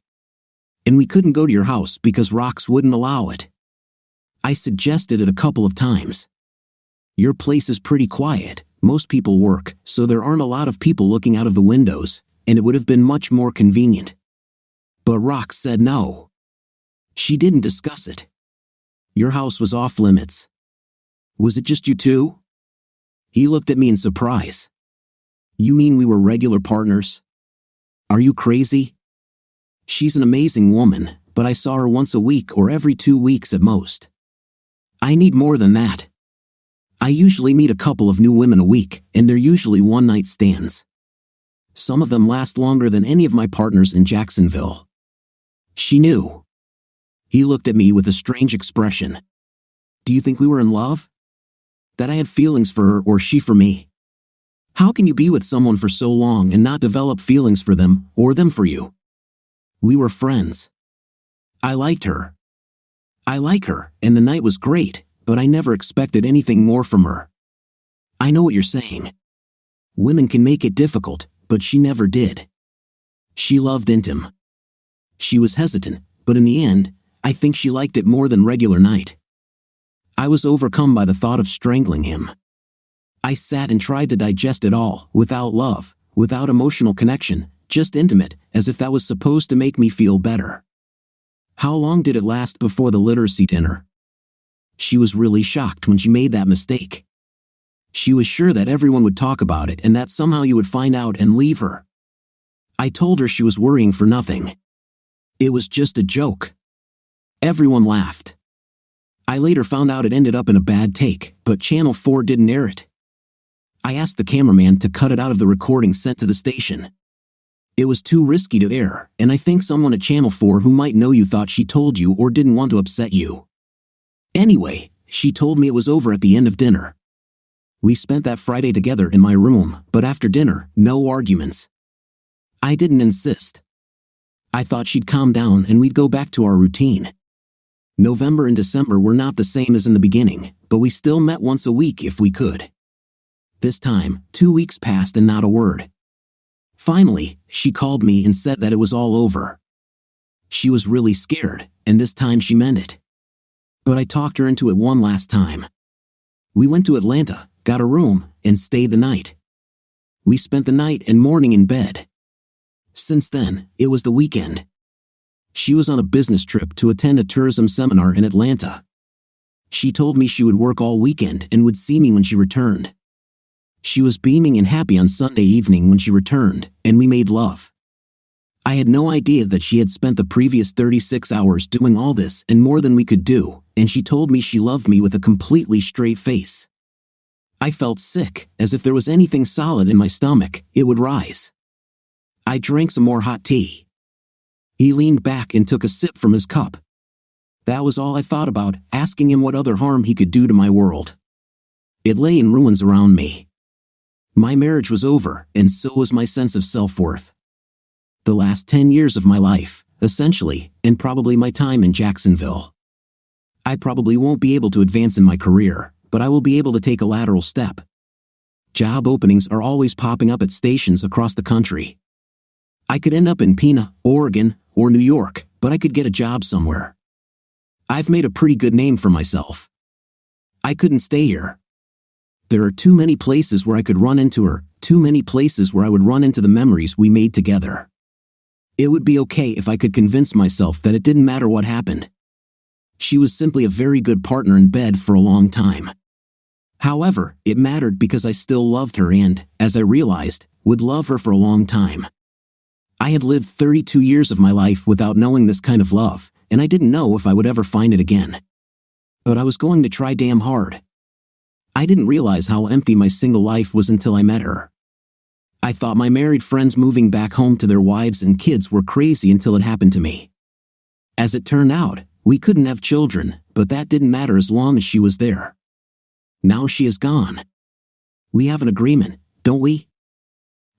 And we couldn't go to your house because Rox wouldn't allow it. I suggested it a couple of times. Your place is pretty quiet, most people work, so there aren't a lot of people looking out of the windows, and it would have been much more convenient. But Rox said no. She didn't discuss it. Your house was off limits. Was it just you two? He looked at me in surprise. You mean we were regular partners? Are you crazy? She's an amazing woman, but I saw her once a week or every 2 weeks at most. I need more than that. I usually meet a couple of new women a week, and they're usually one-night stands. Some of them last longer than any of my partners in Jacksonville. She knew. He looked at me with a strange expression. Do you think we were in love? That I had feelings for her or she for me? How can you be with someone for so long and not develop feelings for them or them for you? We were friends. I liked her. I like her, and the night was great, but I never expected anything more from her. I know what you're saying. Women can make it difficult, but she never did. She loved intim. She was hesitant, but in the end, I think she liked it more than regular night. I was overcome by the thought of strangling him. I sat and tried to digest it all, without love, without emotional connection, just intimate, as if that was supposed to make me feel better. How long did it last before the literacy dinner? She was really shocked when she made that mistake. She was sure that everyone would talk about it and that somehow you would find out and leave her. I told her she was worrying for nothing. It was just a joke. Everyone laughed. I later found out it ended up in a bad take, but Channel 4 didn't air it. I asked the cameraman to cut it out of the recording sent to the station. It was too risky to air, and I think someone at Channel 4 who might know you thought she told you or didn't want to upset you. Anyway, she told me it was over at the end of dinner. We spent that Friday together in my room, but after dinner, no arguments. I didn't insist. I thought she'd calm down and we'd go back to our routine. November and December were not the same as in the beginning, but we still met once a week if we could. This time, 2 weeks passed and not a word. Finally, she called me and said that it was all over. She was really scared, and this time she meant it. But I talked her into it one last time. We went to Atlanta, got a room, and stayed the night. We spent the night and morning in bed. Since then, it was the weekend. She was on a business trip to attend a tourism seminar in Atlanta. She told me she would work all weekend and would see me when she returned. She was beaming and happy on Sunday evening when she returned, and we made love. I had no idea that she had spent the previous 36 hours doing all this and more than we could do, and she told me she loved me with a completely straight face. I felt sick, as if there was anything solid in my stomach, it would rise. I drank some more hot tea. He leaned back and took a sip from his cup. That was all I thought about, asking him what other harm he could do to my world. It lay in ruins around me. My marriage was over, and so was my sense of self-worth. The last 10 years of my life, essentially, and probably my time in Jacksonville. I probably won't be able to advance in my career, but I will be able to take a lateral step. Job openings are always popping up at stations across the country. I could end up in Pena, Oregon, or New York, but I could get a job somewhere. I've made a pretty good name for myself. I couldn't stay here. There are too many places where I could run into her, too many places where I would run into the memories we made together. It would be okay if I could convince myself that it didn't matter what happened. She was simply a very good partner in bed for a long time. However, it mattered because I still loved her and, as I realized, would love her for a long time. I had lived 32 years of my life without knowing this kind of love, and I didn't know if I would ever find it again. But I was going to try damn hard. I didn't realize how empty my single life was until I met her. I thought my married friends moving back home to their wives and kids were crazy until it happened to me. As it turned out, we couldn't have children, but that didn't matter as long as she was there. Now she is gone. We have an agreement, don't we?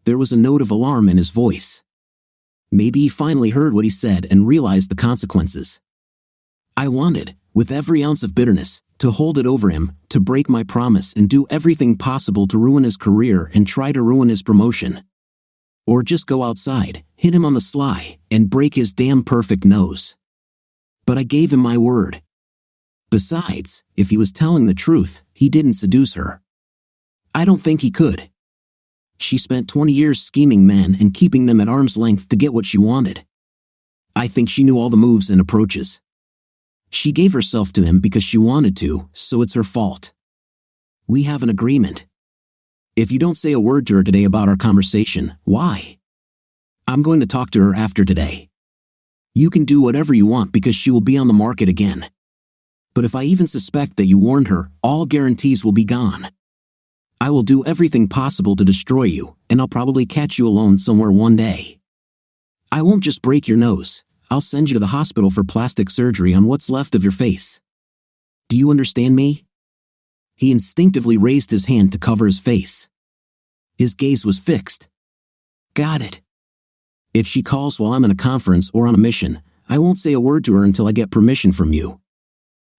There was a note of alarm in his voice. Maybe he finally heard what he said and realized the consequences. I wanted, with every ounce of bitterness, to hold it over him, to break my promise and do everything possible to ruin his career and try to ruin his promotion. Or just go outside, hit him on the sly, and break his damn perfect nose. But I gave him my word. Besides, if he was telling the truth, he didn't seduce her. I don't think he could. She spent 20 years scheming men and keeping them at arm's length to get what she wanted. I think she knew all the moves and approaches. She gave herself to him because she wanted to, so it's her fault. We have an agreement. If you don't say a word to her today about our conversation, why? I'm going to talk to her after today. You can do whatever you want because she will be on the market again. But if I even suspect that you warned her, all guarantees will be gone. I will do everything possible to destroy you, and I'll probably catch you alone somewhere one day. I won't just break your nose. I'll send you to the hospital for plastic surgery on what's left of your face. Do you understand me? He instinctively raised his hand to cover his face. His gaze was fixed. Got it. If she calls while I'm in a conference or on a mission, I won't say a word to her until I get permission from you.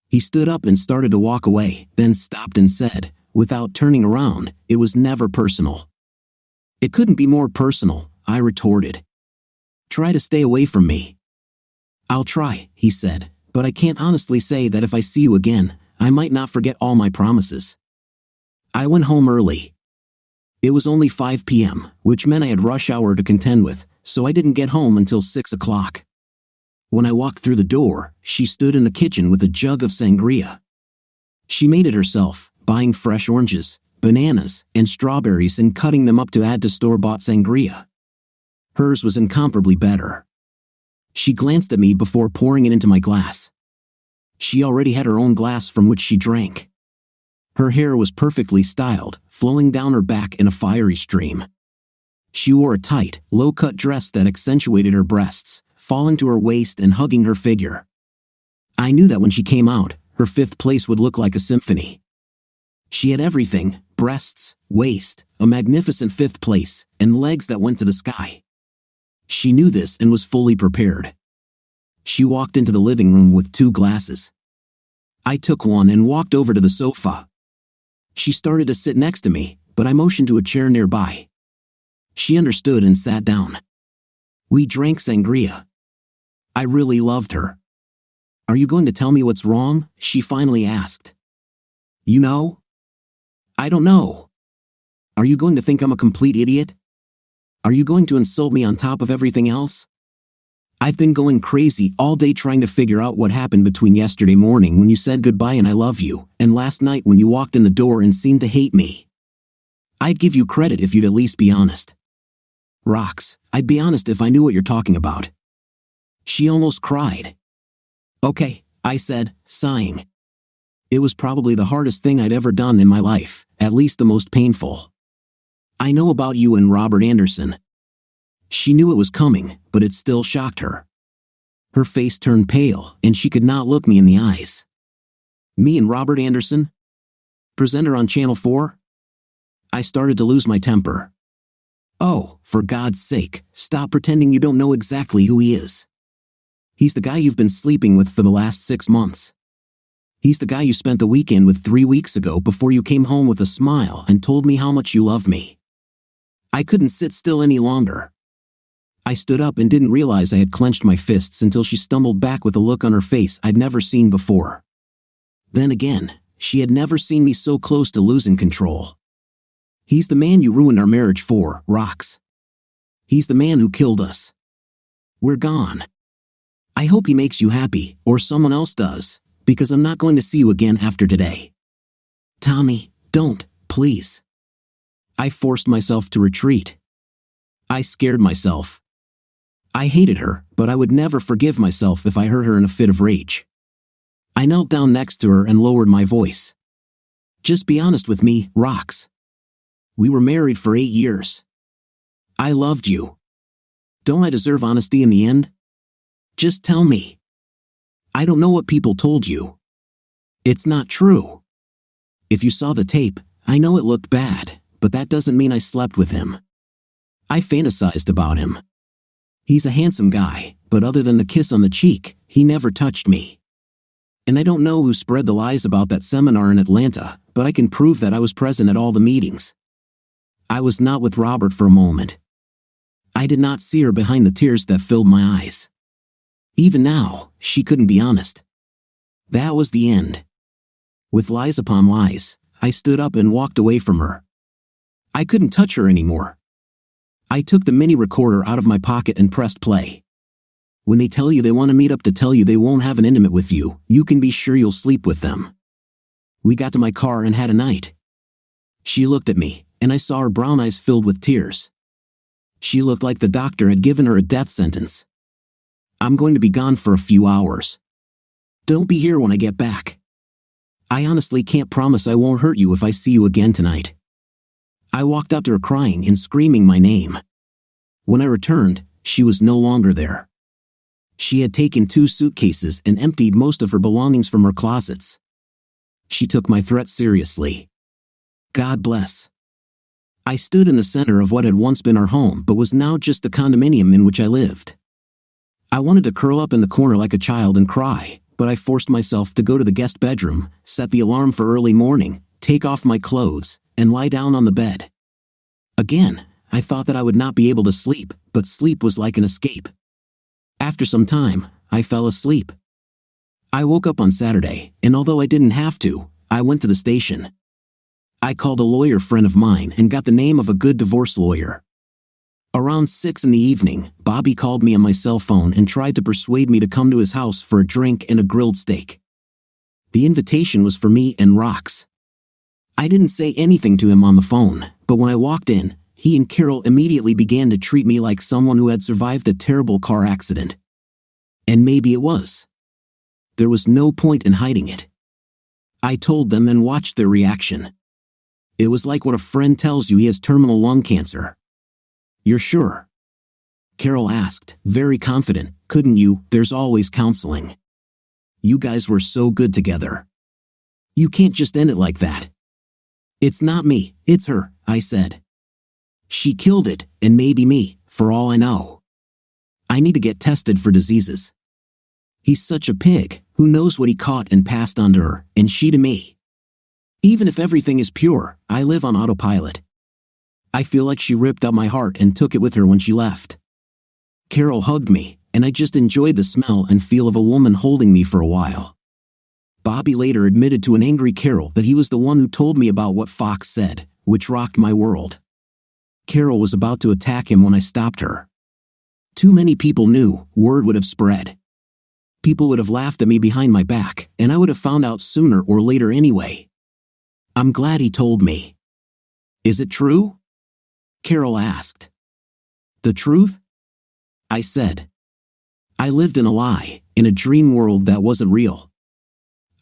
He stood up and started to walk away, then stopped and said, without turning around, it was never personal. It couldn't be more personal, I retorted. Try to stay away from me. I'll try, he said, but I can't honestly say that if I see you again, I might not forget all my promises. I went home early. It was only 5 p.m., which meant I had rush hour to contend with, so I didn't get home until 6 o'clock. When I walked through the door, she stood in the kitchen with a jug of sangria. She made it herself, buying fresh oranges, bananas, and strawberries and cutting them up to add to store-bought sangria. Hers was incomparably better. She glanced at me before pouring it into my glass. She already had her own glass from which she drank. Her hair was perfectly styled, flowing down her back in a fiery stream. She wore a tight, low-cut dress that accentuated her breasts, falling to her waist and hugging her figure. I knew that when she came out, her fifth place would look like a symphony. She had everything: breasts, waist, a magnificent fifth place, and legs that went to the sky. She knew this and was fully prepared. She walked into the living room with 2 glasses. I took one and walked over to the sofa. She started to sit next to me, but I motioned to a chair nearby. She understood and sat down. We drank sangria. I really loved her. Are you going to tell me what's wrong? She finally asked. You know? I don't know. Are you going to think I'm a complete idiot? Are you going to insult me on top of everything else? I've been going crazy all day trying to figure out what happened between yesterday morning when you said goodbye and I love you, and last night when you walked in the door and seemed to hate me. I'd give you credit if you'd at least be honest. Rocks, I'd be honest if I knew what you're talking about. She almost cried. Okay, I said, sighing. It was probably the hardest thing I'd ever done in my life, at least the most painful. I know about you and Robert Anderson. She knew it was coming, but it still shocked her. Her face turned pale, and she could not look me in the eyes. Me and Robert Anderson? Presenter on Channel 4? I started to lose my temper. Oh, for God's sake, stop pretending you don't know exactly who he is. He's the guy you've been sleeping with for the last 6 months. He's the guy you spent the weekend with 3 weeks ago before you came home with a smile and told me how much you love me. I couldn't sit still any longer. I stood up and didn't realize I had clenched my fists until she stumbled back with a look on her face I'd never seen before. Then again, she had never seen me so close to losing control. He's the man you ruined our marriage for, Rox. He's the man who killed us. We're gone. I hope he makes you happy, or someone else does, because I'm not going to see you again after today. Tommy, don't, please. I forced myself to retreat. I scared myself. I hated her, but I would never forgive myself if I hurt her in a fit of rage. I knelt down next to her and lowered my voice. Just be honest with me, Rox. We were married for 8 years. I loved you. Don't I deserve honesty in the end? Just tell me. I don't know what people told you. It's not true. If you saw the tape, I know it looked bad, but that doesn't mean I slept with him. I fantasized about him. He's a handsome guy, but other than the kiss on the cheek, he never touched me. And I don't know who spread the lies about that seminar in Atlanta, but I can prove that I was present at all the meetings. I was not with Robert for a moment. I did not see her behind the tears that filled my eyes. Even now, she couldn't be honest. That was the end. With lies upon lies, I stood up and walked away from her. I couldn't touch her anymore. I took the mini recorder out of my pocket and pressed play. When they tell you they want to meet up to tell you they won't have an intimate with you, you can be sure you'll sleep with them. We got to my car and had a night. She looked at me, and I saw her brown eyes filled with tears. She looked like the doctor had given her a death sentence. I'm going to be gone for a few hours. Don't be here when I get back. I honestly can't promise I won't hurt you if I see you again tonight. I walked up to her crying and screaming my name. When I returned, she was no longer there. She had taken 2 suitcases and emptied most of her belongings from her closets. She took my threat seriously. God bless. I stood in the center of what had once been our home but was now just the condominium in which I lived. I wanted to curl up in the corner like a child and cry, but I forced myself to go to the guest bedroom, set the alarm for early morning, take off my clothes, and lie down on the bed. Again, I thought that I would not be able to sleep, but sleep was like an escape. After some time, I fell asleep. I woke up on Saturday, and although I didn't have to, I went to the station. I called a lawyer friend of mine and got the name of a good divorce lawyer. Around 6 in the evening, Bobby called me on my cell phone and tried to persuade me to come to his house for a drink and a grilled steak. The invitation was for me and Rox. I didn't say anything to him on the phone, but when I walked in, he and Carol immediately began to treat me like someone who had survived a terrible car accident. And maybe it was. There was no point in hiding it. I told them and watched their reaction. It was like when a friend tells you he has terminal lung cancer. You're sure? Carol asked, very confident, couldn't you? There's always counseling. You guys were so good together. You can't just end it like that. It's not me, it's her, I said. She killed it, and maybe me, for all I know. I need to get tested for diseases. He's such a pig, who knows what he caught and passed on to her, and she to me. Even if everything is pure, I live on autopilot. I feel like she ripped out my heart and took it with her when she left. Carol hugged me, and I just enjoyed the smell and feel of a woman holding me for a while. Bobby later admitted to an angry Carol that he was the one who told me about what Fox said, which rocked my world. Carol was about to attack him when I stopped her. Too many people knew, word would have spread. People would have laughed at me behind my back, and I would have found out sooner or later anyway. I'm glad he told me. Is it true? Carol asked. The truth? I said. I lived in a lie, in a dream world that wasn't real.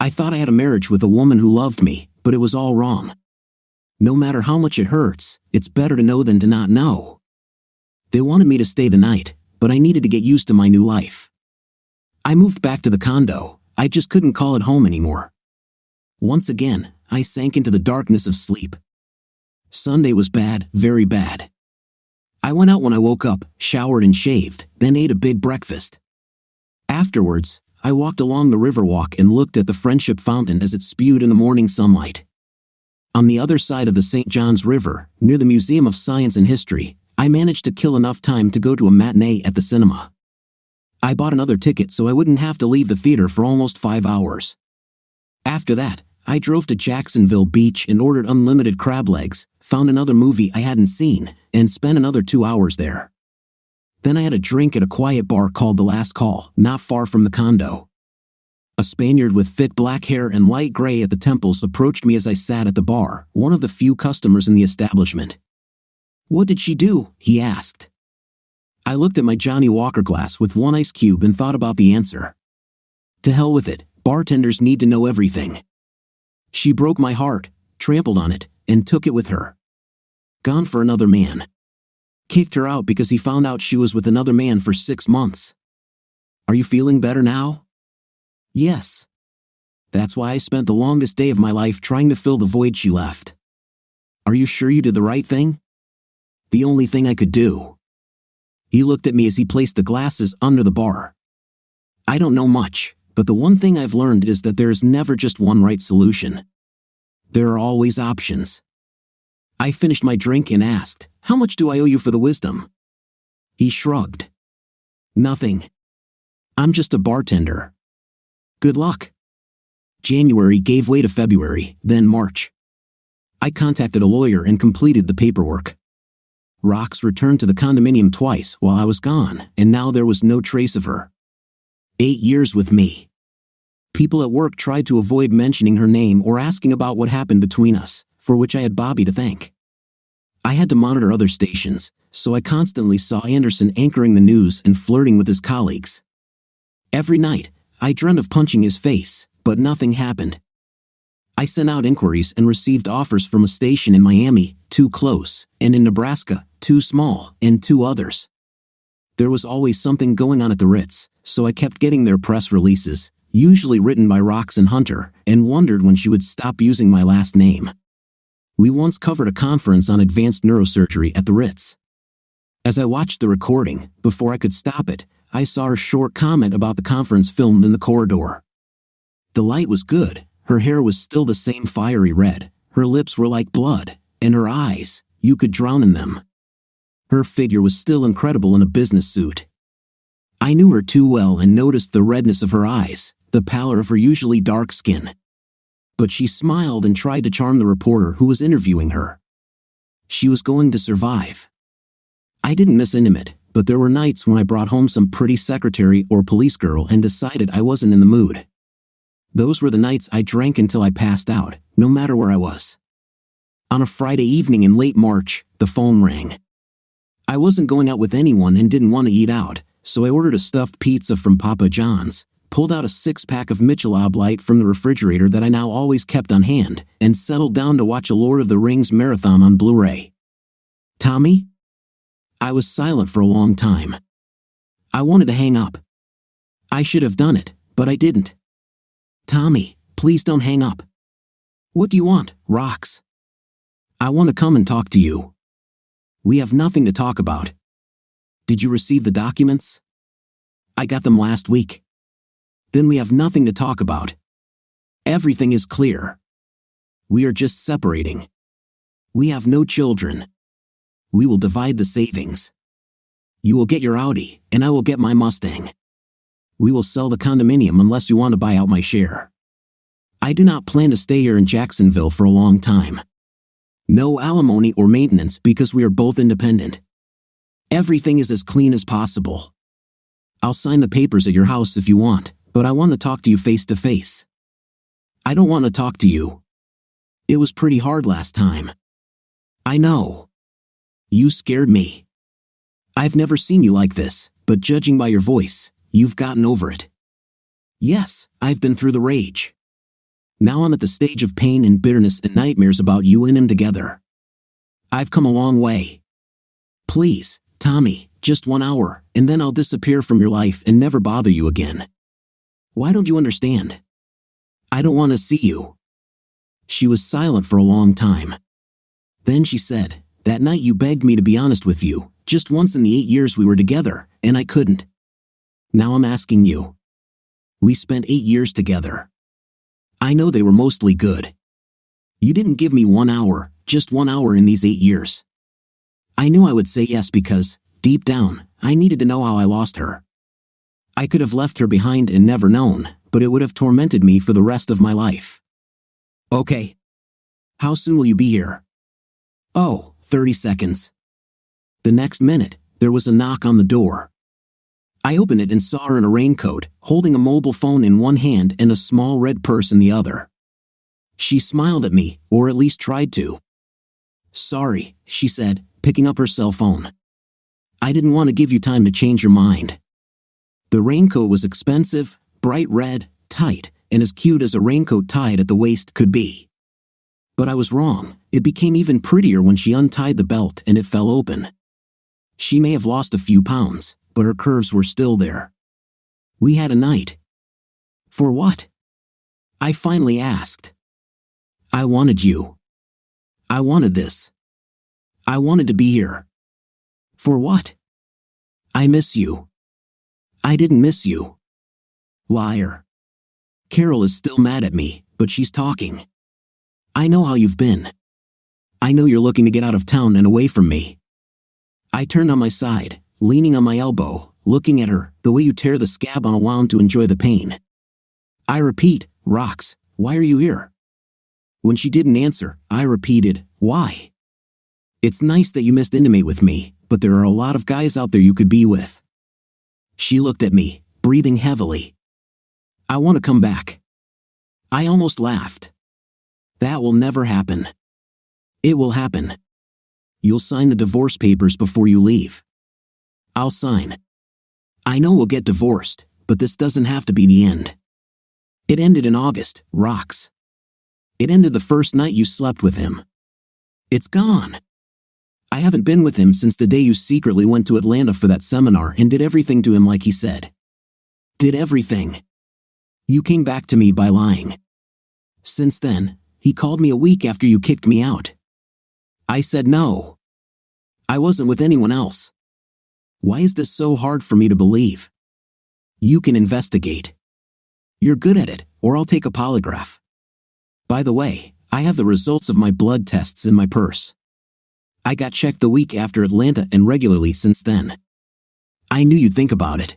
I thought I had a marriage with a woman who loved me, but it was all wrong. No matter how much it hurts, it's better to know than to not know. They wanted me to stay the night, but I needed to get used to my new life. I moved back to the condo. I just couldn't call it home anymore. Once again, I sank into the darkness of sleep. Sunday was bad, very bad. I went out when I woke up, showered and shaved, then ate a big breakfast. Afterwards, I walked along the riverwalk and looked at the Friendship Fountain as it spewed in the morning sunlight. On the other side of the St. Johns River, near the Museum of Science and History, I managed to kill enough time to go to a matinee at the cinema. I bought another ticket so I wouldn't have to leave the theater for almost 5 hours. After that, I drove to Jacksonville Beach and ordered unlimited crab legs, found another movie I hadn't seen, and spent another 2 hours there. Then I had a drink at a quiet bar called The Last Call, not far from the condo. A Spaniard with thick black hair and light gray at the temples approached me as I sat at the bar, one of the few customers in the establishment. "What did she do?" he asked. I looked at my Johnny Walker glass with one ice cube and thought about the answer. To hell with it, bartenders need to know everything. She broke my heart, trampled on it, and took it with her. Gone for another man. Kicked her out because he found out she was with another man for 6 months. Are you feeling better now? Yes. That's why I spent the longest day of my life trying to fill the void she left. Are you sure you did the right thing? The only thing I could do. He looked at me as he placed the glasses under the bar. I don't know much, but the one thing I've learned is that there is never just one right solution. There are always options. I finished my drink and asked, "How much do I owe you for the wisdom?" He shrugged. "Nothing. I'm just a bartender. Good luck." January gave way to February, then March. I contacted a lawyer and completed the paperwork. Rox returned to the condominium twice while I was gone, and now there was no trace of her. 8 years with me. People at work tried to avoid mentioning her name or asking about what happened between us, for which I had Bobby to thank. I had to monitor other stations, so I constantly saw Anderson anchoring the news and flirting with his colleagues. Every night, I dreamed of punching his face, but nothing happened. I sent out inquiries and received offers from a station in Miami, too close, and in Nebraska, too small, and 2 others. There was always something going on at the Ritz, so I kept getting their press releases, usually written by Rox and Hunter, and wondered when she would stop using my last name. We once covered a conference on advanced neurosurgery at the Ritz. As I watched the recording, before I could stop it, I saw her short comment about the conference filmed in the corridor. The light was good, her hair was still the same fiery red, her lips were like blood, and her eyes, you could drown in them. Her figure was still incredible in a business suit. I knew her too well and noticed the redness of her eyes, the pallor of her usually dark skin. But she smiled and tried to charm the reporter who was interviewing her. She was going to survive. I didn't miss intimate, but there were nights when I brought home some pretty secretary or police girl and decided I wasn't in the mood. Those were the nights I drank until I passed out, no matter where I was. On a Friday evening in late March, the phone rang. I wasn't going out with anyone and didn't want to eat out, so I ordered a stuffed pizza from Papa John's, pulled out a 6-pack of Michelob Light from the refrigerator that I now always kept on hand, and settled down to watch a Lord of the Rings marathon on Blu-ray. "Tommy?" I was silent for a long time. I wanted to hang up. I should have done it, but I didn't. "Tommy, please don't hang up." "What do you want, Rox?" "I want to come and talk to you." "We have nothing to talk about." "Did you receive the documents?" "I got them last week." "Then we have nothing to talk about. Everything is clear. We are just separating. We have no children. We will divide the savings. You will get your Audi, and I will get my Mustang. We will sell the condominium unless you want to buy out my share. I do not plan to stay here in Jacksonville for a long time. No alimony or maintenance because we are both independent. Everything is as clean as possible. I'll sign the papers at your house if you want, but I want to talk to you face to face. I don't want to talk to you. It was pretty hard last time. I know. You scared me. I've never seen you like this, but judging by your voice, you've gotten over it. Yes, I've been through the rage. Now I'm at the stage of pain and bitterness and nightmares about you and him together. I've come a long way. Please, Tommy, just 1 hour, and then I'll disappear from your life and never bother you again. Why don't you understand? I don't want to see you." She was silent for a long time. Then she said, "That night you begged me to be honest with you, just once in the 8 years we were together, and I couldn't. Now I'm asking you. We spent 8 years together. I know they were mostly good. You didn't give me 1 hour, just 1 hour in these 8 years. I knew I would say yes because, deep down, I needed to know how I lost her. I could have left her behind and never known, but it would have tormented me for the rest of my life. Okay. How soon will you be here?" "Oh, 30 seconds. The next minute, there was a knock on the door. I opened it and saw her in a raincoat, holding a mobile phone in one hand and a small red purse in the other. She smiled at me, or at least tried to. "Sorry," she said, picking up her cell phone. "I didn't want to give you time to change your mind." The raincoat was expensive, bright red, tight, and as cute as a raincoat tied at the waist could be. But I was wrong. It became even prettier when she untied the belt and it fell open. She may have lost a few pounds, but her curves were still there. We had a night. For what? I finally asked. I wanted you. I wanted this. I wanted to be here. For what? I miss you. I didn't miss you. Liar. Carol is still mad at me, but she's talking. I know how you've been. I know you're looking to get out of town and away from me. I turned on my side, leaning on my elbow, looking at her, the way you tear the scab on a wound to enjoy the pain. I repeat, "Rox, why are you here?" When she didn't answer, I repeated, "Why?" "It's nice that you missed intimate with me, but there are a lot of guys out there you could be with." She looked at me, breathing heavily. "I want to come back." I almost laughed. "That will never happen." "It will happen. You'll sign the divorce papers before you leave." "I'll sign. I know we'll get divorced, but this doesn't have to be the end. It ended in August, Rox. It ended the first night you slept with him. It's gone. I haven't been with him since the day you secretly went to Atlanta for that seminar and did everything to him like he said. Did everything. You came back to me by lying. Since then, he called me a week after you kicked me out. I said no. I wasn't with anyone else. Why is this so hard for me to believe? You can investigate. You're good at it, or I'll take a polygraph. By the way, I have the results of my blood tests in my purse. I got checked the week after Atlanta and regularly since then. I knew you'd think about it.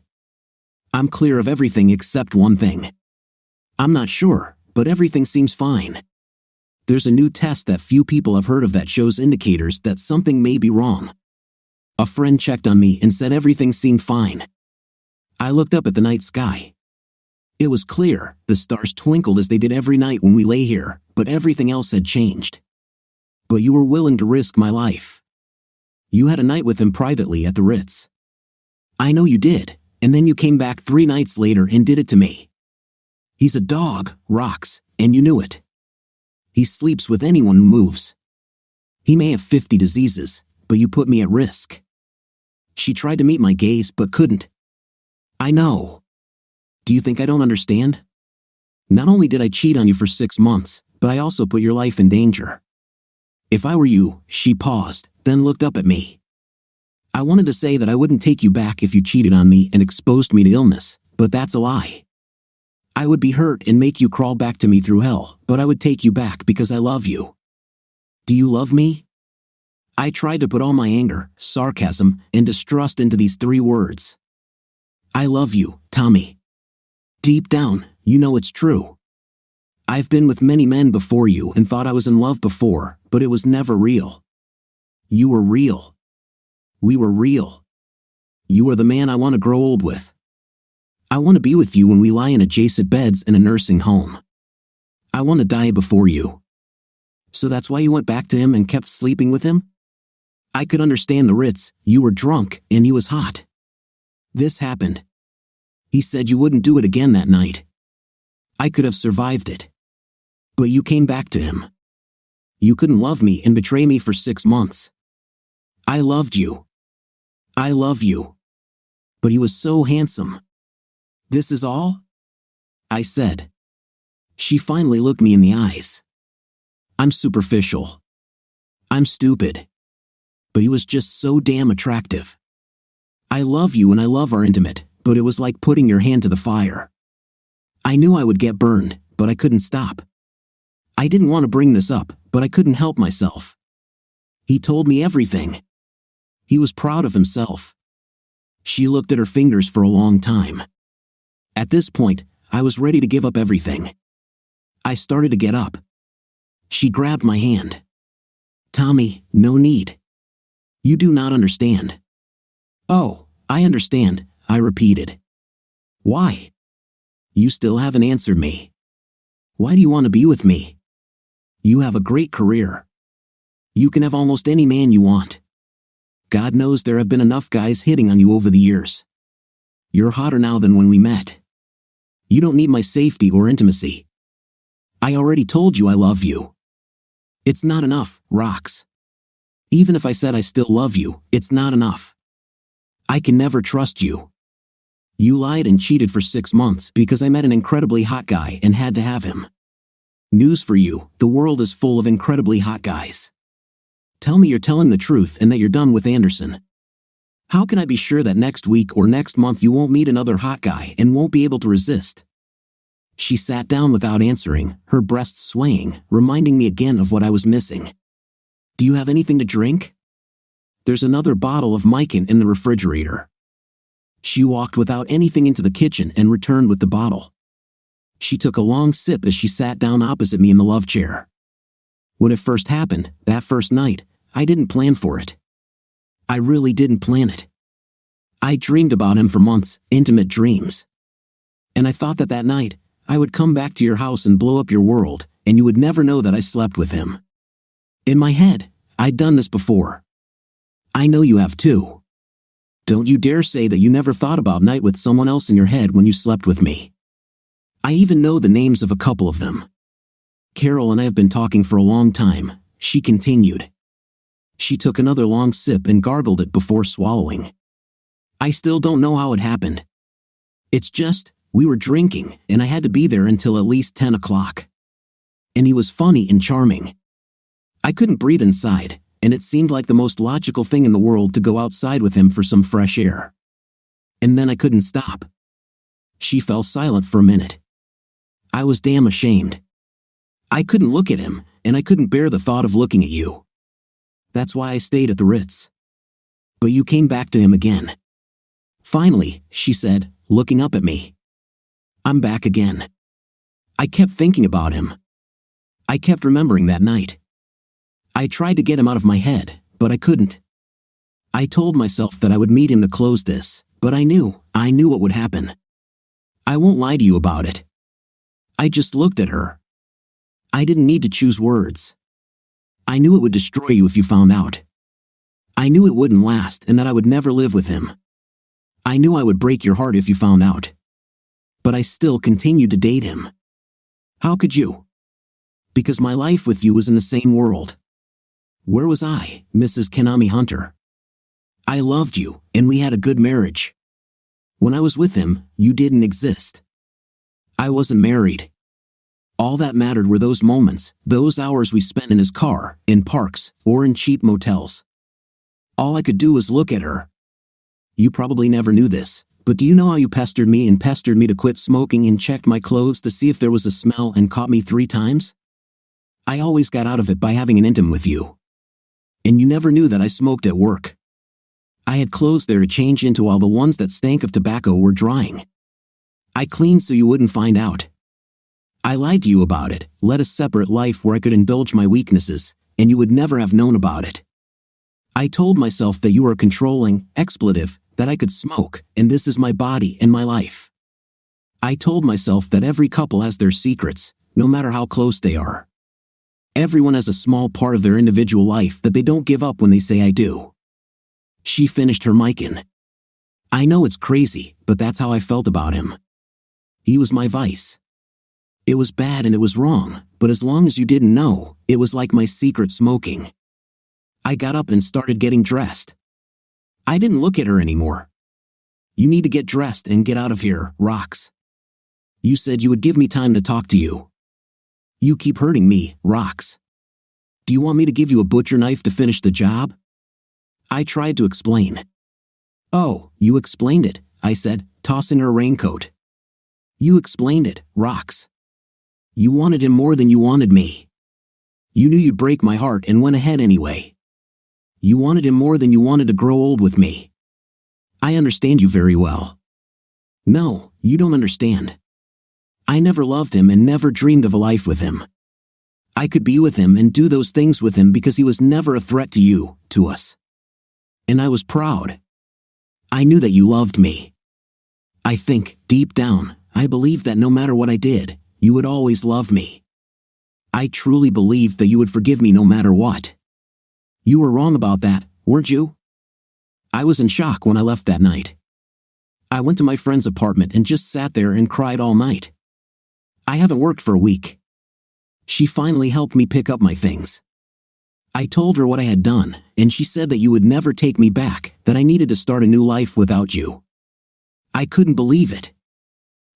I'm clear of everything except one thing. I'm not sure, but everything seems fine. There's a new test that few people have heard of that shows indicators that something may be wrong. A friend checked on me and said everything seemed fine. I looked up at the night sky. It was clear, the stars twinkled as they did every night when we lay here, but everything else had changed. But you were willing to risk my life. You had a night with him privately at the Ritz. I know you did, and then you came back 3 nights later and did it to me. He's a dog, Rox, and you knew it. He sleeps with anyone who moves. He may have 50 diseases, but you put me at risk. She tried to meet my gaze but couldn't. I know. Do you think I don't understand? Not only did I cheat on you for 6 months, but I also put your life in danger. If I were you," she paused, then looked up at me. "I wanted to say that I wouldn't take you back if you cheated on me and exposed me to illness, but that's a lie. I would be hurt and make you crawl back to me through hell, but I would take you back because I love you. Do you love me?" I tried to put all my anger, sarcasm, and distrust into these 3 words. I love you, Tommy. Deep down, you know it's true. I've been with many men before you and thought I was in love before, but it was never real. You were real. We were real. You are the man I want to grow old with. I want to be with you when we lie in adjacent beds in a nursing home. I want to die before you. So that's why you went back to him and kept sleeping with him? I could understand the Ritz, you were drunk and he was hot. This happened. He said you wouldn't do it again that night. I could have survived it. But you came back to him. You couldn't love me and betray me for 6 months. I loved you. I love you. But he was so handsome. This is all? I said. She finally looked me in the eyes. I'm superficial. I'm stupid. But he was just so damn attractive. I love you and I love our intimate, but it was like putting your hand to the fire. I knew I would get burned, but I couldn't stop. I didn't want to bring this up, but I couldn't help myself. He told me everything. He was proud of himself. She looked at her fingers for a long time. At this point, I was ready to give up everything. I started to get up. She grabbed my hand. Tommy, no need. You do not understand. Oh, I understand, I repeated. Why? You still haven't answered me. Why do you want to be with me? You have a great career. You can have almost any man you want. God knows there have been enough guys hitting on you over the years. You're hotter now than when we met. You don't need my safety or intimacy. I already told you I love you. It's not enough, Rox. Even if I said I still love you, it's not enough. I can never trust you. You lied and cheated for 6 months because I met an incredibly hot guy and had to have him. News for you, the world is full of incredibly hot guys. Tell me you're telling the truth and that you're done with Anderson. How can I be sure that next week or next month you won't meet another hot guy and won't be able to resist? She sat down without answering, her breasts swaying, reminding me again of what I was missing. Do you have anything to drink? There's another bottle of Mycan in the refrigerator. She walked without anything into the kitchen and returned with the bottle. She took a long sip as she sat down opposite me in the love chair. When it first happened, that first night, I didn't plan for it. I really didn't plan it. I dreamed about him for months, intimate dreams. And I thought that that night, I would come back to your house and blow up your world, and you would never know that I slept with him. In my head, I'd done this before. I know you have too. Don't you dare say that you never thought about night with someone else in your head when you slept with me. I even know the names of a couple of them. Carol and I have been talking for a long time, she continued. She took another long sip and gargled it before swallowing. I still don't know how it happened. It's just, we were drinking, and I had to be there until at least 10 o'clock. And he was funny and charming. I couldn't breathe inside, and it seemed like the most logical thing in the world to go outside with him for some fresh air. And then I couldn't stop. She fell silent for a minute. I was damn ashamed. I couldn't look at him, and I couldn't bear the thought of looking at you. That's why I stayed at the Ritz. But you came back to him again. Finally, she said, looking up at me. I'm back again. I kept thinking about him. I kept remembering that night. I tried to get him out of my head, but I couldn't. I told myself that I would meet him to close this, but I knew what would happen. I won't lie to you about it. I just looked at her. I didn't need to choose words. I knew it would destroy you if you found out. I knew it wouldn't last and that I would never live with him. I knew I would break your heart if you found out. But I still continued to date him. How could you? Because my life with you was in the same world. Where was I, Mrs. Konami Hunter? I loved you, and we had a good marriage. When I was with him, you didn't exist. I wasn't married. All that mattered were those moments, those hours we spent in his car, in parks, or in cheap motels. All I could do was look at her. You probably never knew this, but do you know how you pestered me to quit smoking and checked my clothes to see if there was a smell and caught me 3 times? I always got out of it by having an intim with you. And you never knew that I smoked at work. I had clothes there to change into while the ones that stank of tobacco were drying. I cleaned so you wouldn't find out. I lied to you about it, led a separate life where I could indulge my weaknesses, and you would never have known about it. I told myself that you were a controlling expletive, that I could smoke, and this is my body and my life. I told myself that every couple has their secrets, no matter how close they are. Everyone has a small part of their individual life that they don't give up when they say I do. She finished her Mycan. I know it's crazy, but that's how I felt about him. He was my vice. It was bad and it was wrong, but as long as you didn't know, it was like my secret smoking. I got up and started getting dressed. I didn't look at her anymore. You need to get dressed and get out of here, Rocks. You said you would give me time to talk to you. You keep hurting me, Rocks. Do you want me to give you a butcher knife to finish the job? I tried to explain. Oh, you explained it, I said, tossing her raincoat. You explained it, Rocks. You wanted him more than you wanted me. You knew you'd break my heart and went ahead anyway. You wanted him more than you wanted to grow old with me. I understand you very well. No, you don't understand. I never loved him and never dreamed of a life with him. I could be with him and do those things with him because he was never a threat to you, to us. And I was proud. I knew that you loved me. I think, deep down, I believed that no matter what I did, you would always love me. I truly believed that you would forgive me no matter what. You were wrong about that, weren't you? I was in shock when I left that night. I went to my friend's apartment and just sat there and cried all night. I haven't worked for a week. She finally helped me pick up my things. I told her what I had done, and she said that you would never take me back, that I needed to start a new life without you. I couldn't believe it.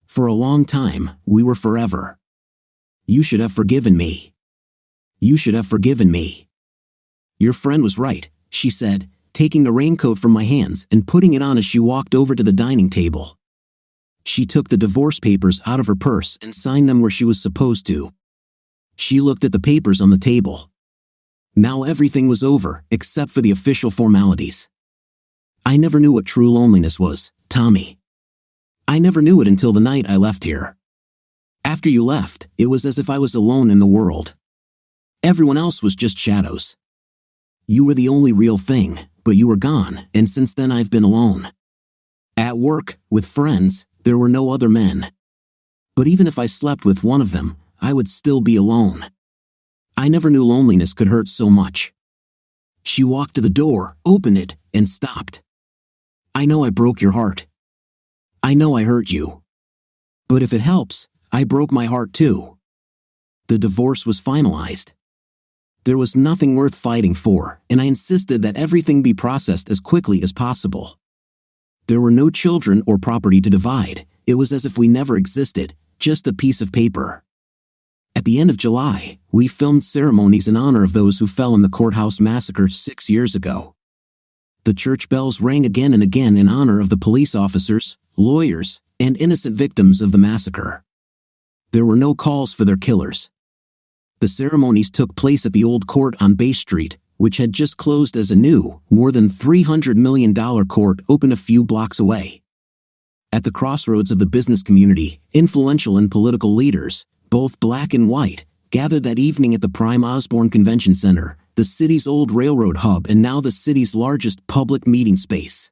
For a long time, we were forever. You should have forgiven me. You should have forgiven me. Your friend was right, she said, taking the raincoat from my hands and putting it on as she walked over to the dining table. She took the divorce papers out of her purse and signed them where she was supposed to. She looked at the papers on the table. Now everything was over, except for the official formalities. I never knew what true loneliness was, Tommy. I never knew it until the night I left here. After you left, it was as if I was alone in the world. Everyone else was just shadows. You were the only real thing, but you were gone, and since then I've been alone. At work, with friends, there were no other men. But even if I slept with one of them, I would still be alone. I never knew loneliness could hurt so much. She walked to the door, opened it, and stopped. I know I broke your heart. I know I hurt you. But if it helps, I broke my heart too. The divorce was finalized. There was nothing worth fighting for, and I insisted that everything be processed as quickly as possible. There were no children or property to divide. It was as if we never existed, just a piece of paper. At the end of July, we filmed ceremonies in honor of those who fell in the courthouse massacre 6 years ago. The church bells rang again and again in honor of the police officers, lawyers, and innocent victims of the massacre. There were no calls for their killers. The ceremonies took place at the old court on Bay Street, which had just closed as a new, more than $300 million court opened a few blocks away. At the crossroads of the business community, influential and political leaders, both black and white, gathered that evening at the Prime Osborne Convention Center, the city's old railroad hub and now the city's largest public meeting space.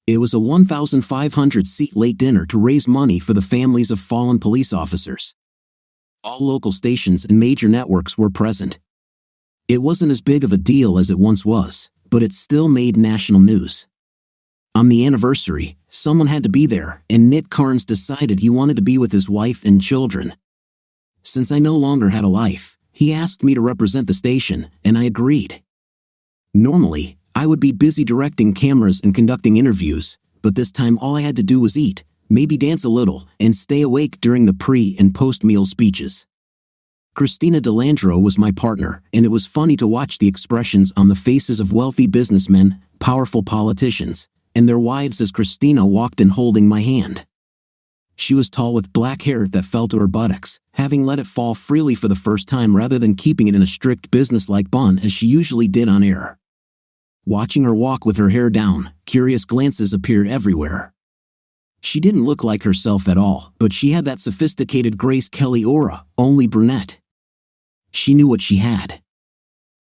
It was a 1,500-seat late dinner to raise money for the families of fallen police officers. All local stations and major networks were present. It wasn't as big of a deal as it once was, but it still made national news. On the anniversary, someone had to be there, and Nick Carnes decided he wanted to be with his wife and children. Since I no longer had a life, he asked me to represent the station, and I agreed. Normally, I would be busy directing cameras and conducting interviews, but this time all I had to do was eat, maybe dance a little, and stay awake during the pre- and post-meal speeches. Christina DeLandro was my partner, and it was funny to watch the expressions on the faces of wealthy businessmen, powerful politicians, and their wives as Christina walked in holding my hand. She was tall with black hair that fell to her buttocks, having let it fall freely for the first time rather than keeping it in a strict business-like bun as she usually did on air. Watching her walk with her hair down, curious glances appeared everywhere. She didn't look like herself at all, but she had that sophisticated Grace Kelly aura, only brunette. She knew what she had.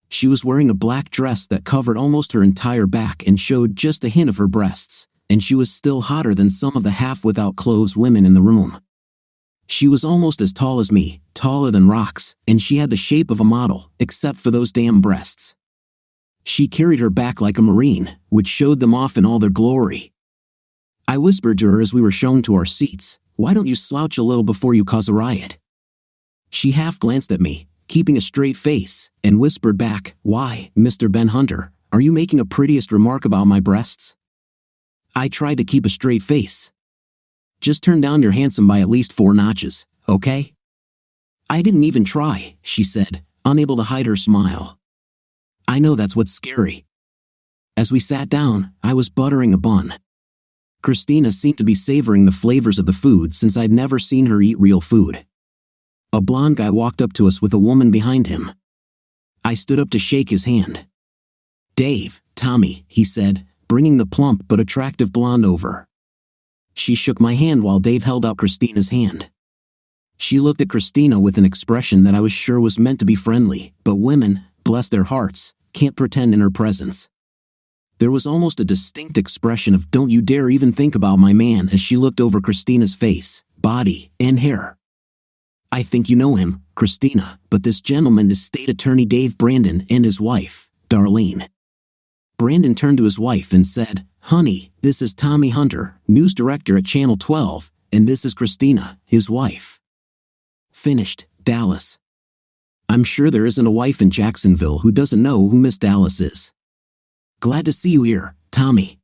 She was wearing a black dress that covered almost her entire back and showed just a hint of her breasts, and she was still hotter than some of the half-without-clothes women in the room. She was almost as tall as me, taller than rocks, and she had the shape of a model, except for those damn breasts. She carried her back like a Marine, which showed them off in all their glory. I whispered to her as we were shown to our seats, "Why don't you slouch a little before you cause a riot? She half glanced at me, keeping a straight face, and whispered back, "Why, Mr. Ben Hunter, are you making a prettiest remark about my breasts?" I tried to keep a straight face. "Just turn down your handsome by at least 4 notches, okay?" "I didn't even try," she said, unable to hide her smile. "I know that's what's scary." As we sat down, I was buttering a bun. Christina seemed to be savoring the flavors of the food since I'd never seen her eat real food. A blonde guy walked up to us with a woman behind him. I stood up to shake his hand. "Dave, Tommy," he said, bringing the plump but attractive blonde over. She shook my hand while Dave held out Christina's hand. She looked at Christina with an expression that I was sure was meant to be friendly, but women, bless their hearts, can't pretend in her presence. There was almost a distinct expression of "don't you dare even think about my man" as she looked over Christina's face, body, and hair. "I think you know him, Christina, but this gentleman is State Attorney Dave Brandon and his wife, Darlene." Brandon turned to his wife and said, "Honey, this is Tommy Hunter, news director at Channel 12, and this is Christina, his wife." Finished, Dallas. I'm sure there isn't a wife in Jacksonville who doesn't know who Miss Dallas is. Glad to see you here, Tommy.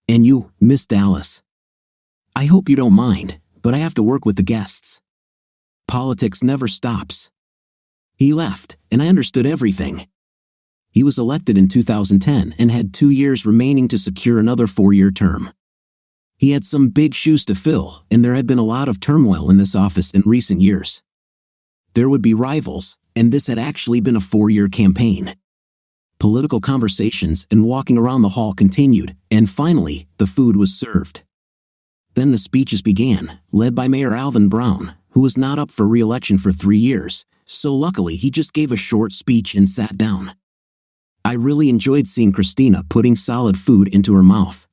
And you, Miss Dallas. I hope you don't mind, but I have to work with the guests. Politics never stops. He left, and I understood everything. He was elected in 2010 and had 2 years remaining to secure another 4-year term. He had some big shoes to fill, and there had been a lot of turmoil in this office in recent years. There would be rivals, and this had actually been a 4-year campaign. Political conversations and walking around the hall continued, and finally, the food was served. Then the speeches began, led by Mayor Alvin Brown, who was not up for re-election for 3 years, so luckily he just gave a short speech and sat down. I really enjoyed seeing Christina putting solid food into her mouth.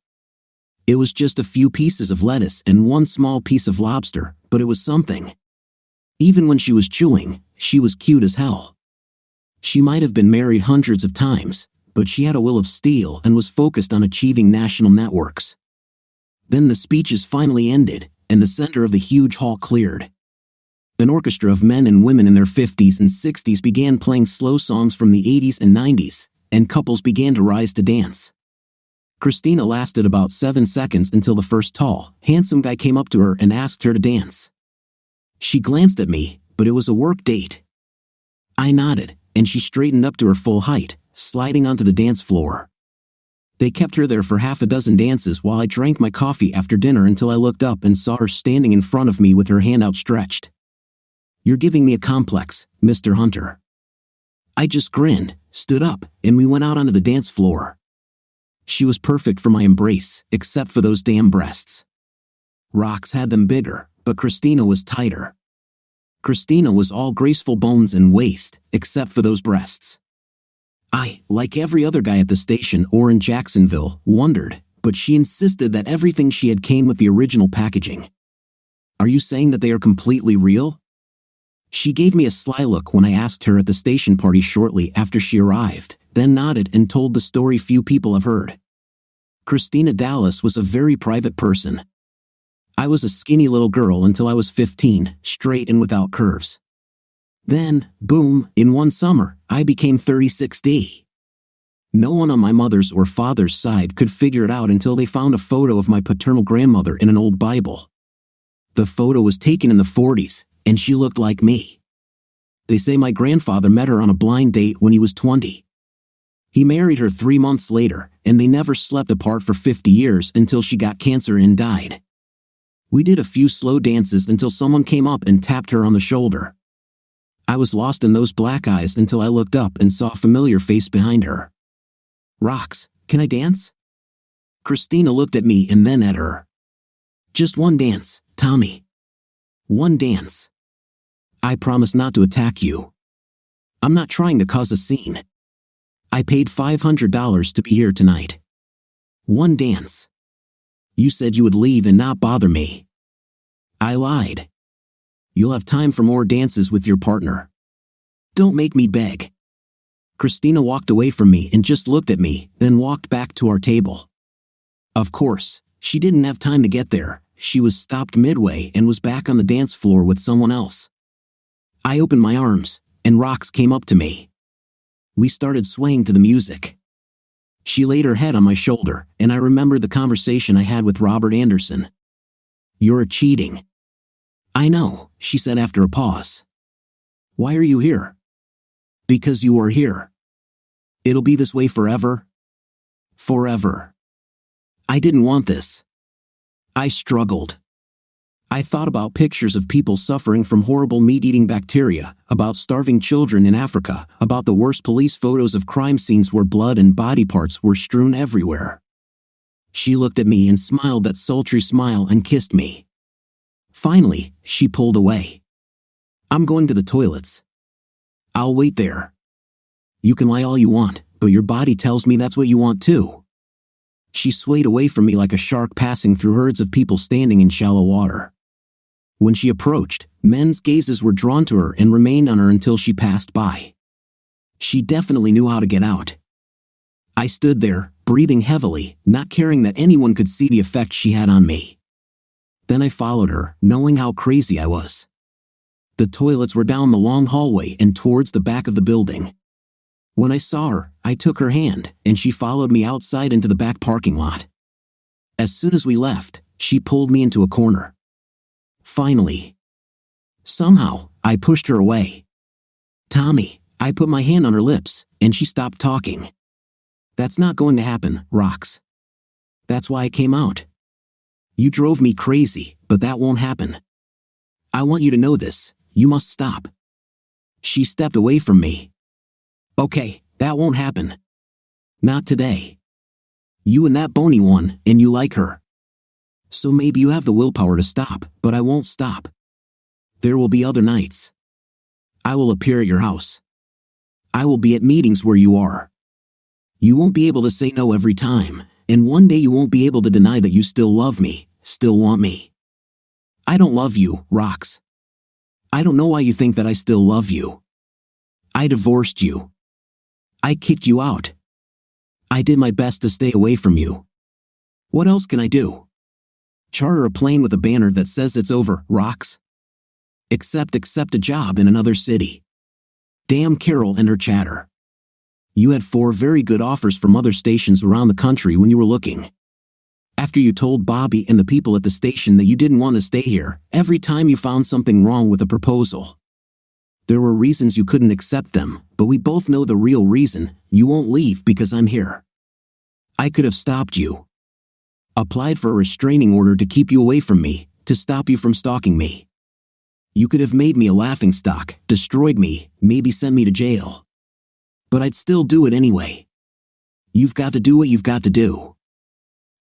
It was just a few pieces of lettuce and 1 small piece of lobster, but it was something. Even when she was chewing, she was cute as hell. She might have been married hundreds of times, but she had a will of steel and was focused on achieving national networks. Then the speeches finally ended, and the center of the huge hall cleared. An orchestra of men and women in their 50s and 60s began playing slow songs from the 80s and 90s, and couples began to rise to dance. Christina lasted about 7 seconds until the first tall, handsome guy came up to her and asked her to dance. She glanced at me, but it was a work date. I nodded, and she straightened up to her full height, sliding onto the dance floor. They kept her there for half a dozen dances while I drank my coffee after dinner until I looked up and saw her standing in front of me with her hand outstretched. "You're giving me a complex, Mr. Hunter." I just grinned, stood up, and we went out onto the dance floor. She was perfect for my embrace, except for those damn breasts. Rox had them bigger, but Christina was tighter. Christina was all graceful bones and waist, except for those breasts. I, like every other guy at the station or in Jacksonville, wondered, but she insisted that everything she had came with the original packaging. "Are you saying that they are completely real?" She gave me a sly look when I asked her at the station party shortly after she arrived, then nodded and told the story few people have heard. Christina Dallas was a very private person. I was a skinny little girl until I was 15, straight and without curves. Then, boom, in one summer, I became 36D. No one on my mother's or father's side could figure it out until they found a photo of my paternal grandmother in an old Bible. The photo was taken in the 40s, and she looked like me. They say my grandfather met her on a blind date when he was 20. He married her 3 months later, and they never slept apart for 50 years until she got cancer and died. We did a few slow dances until someone came up and tapped her on the shoulder. I was lost in those black eyes until I looked up and saw a familiar face behind her. "Rox, can I dance?" Christina looked at me and then at her. "Just one dance, Tommy. One dance. I promise not to attack you. I'm not trying to cause a scene. I paid $500 to be here tonight. One dance. You said you would leave and not bother me. I lied. You'll have time for more dances with your partner. Don't make me beg." Christina walked away from me and just looked at me, then walked back to our table. Of course, she didn't have time to get there. She was stopped midway and was back on the dance floor with someone else. I opened my arms, and Rox came up to me. We started swaying to the music. She laid her head on my shoulder, and I remembered the conversation I had with Robert Anderson. "You're cheating." "I know," she said after a pause. "Why are you here?" "Because you are here." "It'll be this way forever?" "Forever." I didn't want this. I struggled. I thought about pictures of people suffering from horrible meat-eating bacteria, about starving children in Africa, about the worst police photos of crime scenes where blood and body parts were strewn everywhere. She looked at me and smiled that sultry smile and kissed me. Finally, she pulled away. "I'm going to the toilets. I'll wait there." "You can lie all you want, but your body tells me that's what you want too." She swayed away from me like a shark passing through herds of people standing in shallow water. When she approached, men's gazes were drawn to her and remained on her until she passed by. She definitely knew how to get out. I stood there, breathing heavily, not caring that anyone could see the effect she had on me. Then I followed her, knowing how crazy I was. The toilets were down the long hallway and towards the back of the building. When I saw her, I took her hand, and she followed me outside into the back parking lot. As soon as we left, she pulled me into a corner. Finally. Somehow, I pushed her away. "Tommy," I put my hand on her lips, and she stopped talking. "That's not going to happen, Rox. That's why I came out. You drove me crazy, but that won't happen. I want you to know this. You must stop." She stepped away from me. "Okay, that won't happen. Not today. You and that bony one, and you like her. So maybe you have the willpower to stop, but I won't stop. There will be other nights. I will appear at your house. I will be at meetings where you are. You won't be able to say no every time, and one day you won't be able to deny that you still love me, still want me. I don't love you, Rox. I don't know why you think that I still love you. I divorced you. I kicked you out. I did my best to stay away from you. What else can I do? Charter a plane with a banner that says it's over, Rox? Accept a job in another city. Damn Carol and her chatter. You had 4 very good offers from other stations around the country when you were looking. After you told Bobby and the people at the station that you didn't want to stay here, every time you found something wrong with a proposal. There were reasons you couldn't accept them, but we both know the real reason. You won't leave because I'm here. I could have stopped you. Applied for a restraining order to keep you away from me, to stop you from stalking me. You could have made me a laughingstock, destroyed me, maybe sent me to jail. But I'd still do it anyway. You've got to do what you've got to do.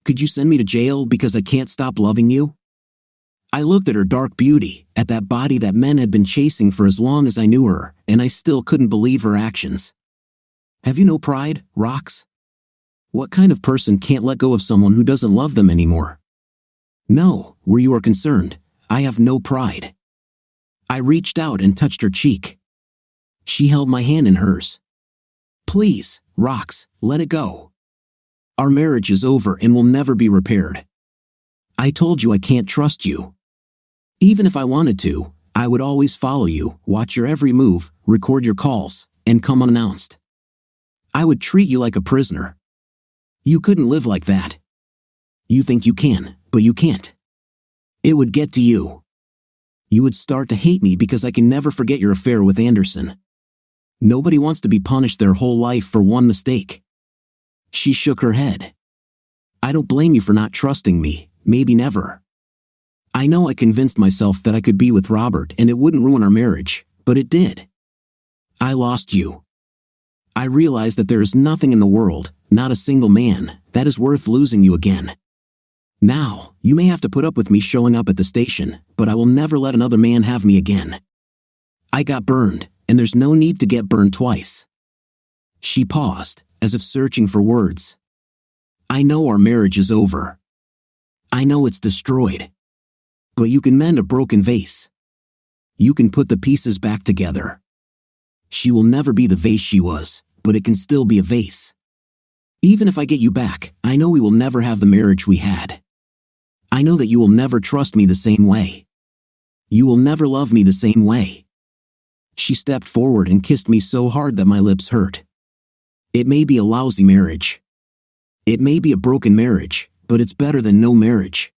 Could you send me to jail because I can't stop loving you? I looked at her dark beauty, at that body that men had been chasing for as long as I knew her, and I still couldn't believe her actions. Have you no pride, Rox? What kind of person can't let go of someone who doesn't love them anymore? No, where you are concerned, I have no pride. I reached out and touched her cheek. She held my hand in hers. Please, Rox, let it go. Our marriage is over and will never be repaired. I told you I can't trust you. Even if I wanted to, I would always follow you, watch your every move, record your calls, and come unannounced. I would treat you like a prisoner. You couldn't live like that. You think you can, but you can't. It would get to you. You would start to hate me because I can never forget your affair with Anderson. Nobody wants to be punished their whole life for one mistake. She shook her head. I don't blame you for not trusting me, maybe never. I know I convinced myself that I could be with Robert and it wouldn't ruin our marriage, but it did. I lost you. I realized that there is nothing in the world, not a single man, that is worth losing you again. Now, you may have to put up with me showing up at the station, but I will never let another man have me again. I got burned, and there's no need to get burned twice. She paused, as if searching for words. I know our marriage is over. I know it's destroyed. But you can mend a broken vase. You can put the pieces back together. She will never be the vase she was, but it can still be a vase. Even if I get you back, I know we will never have the marriage we had. I know that you will never trust me the same way. You will never love me the same way. She stepped forward and kissed me so hard that my lips hurt. It may be a lousy marriage. It may be a broken marriage, but it's better than no marriage.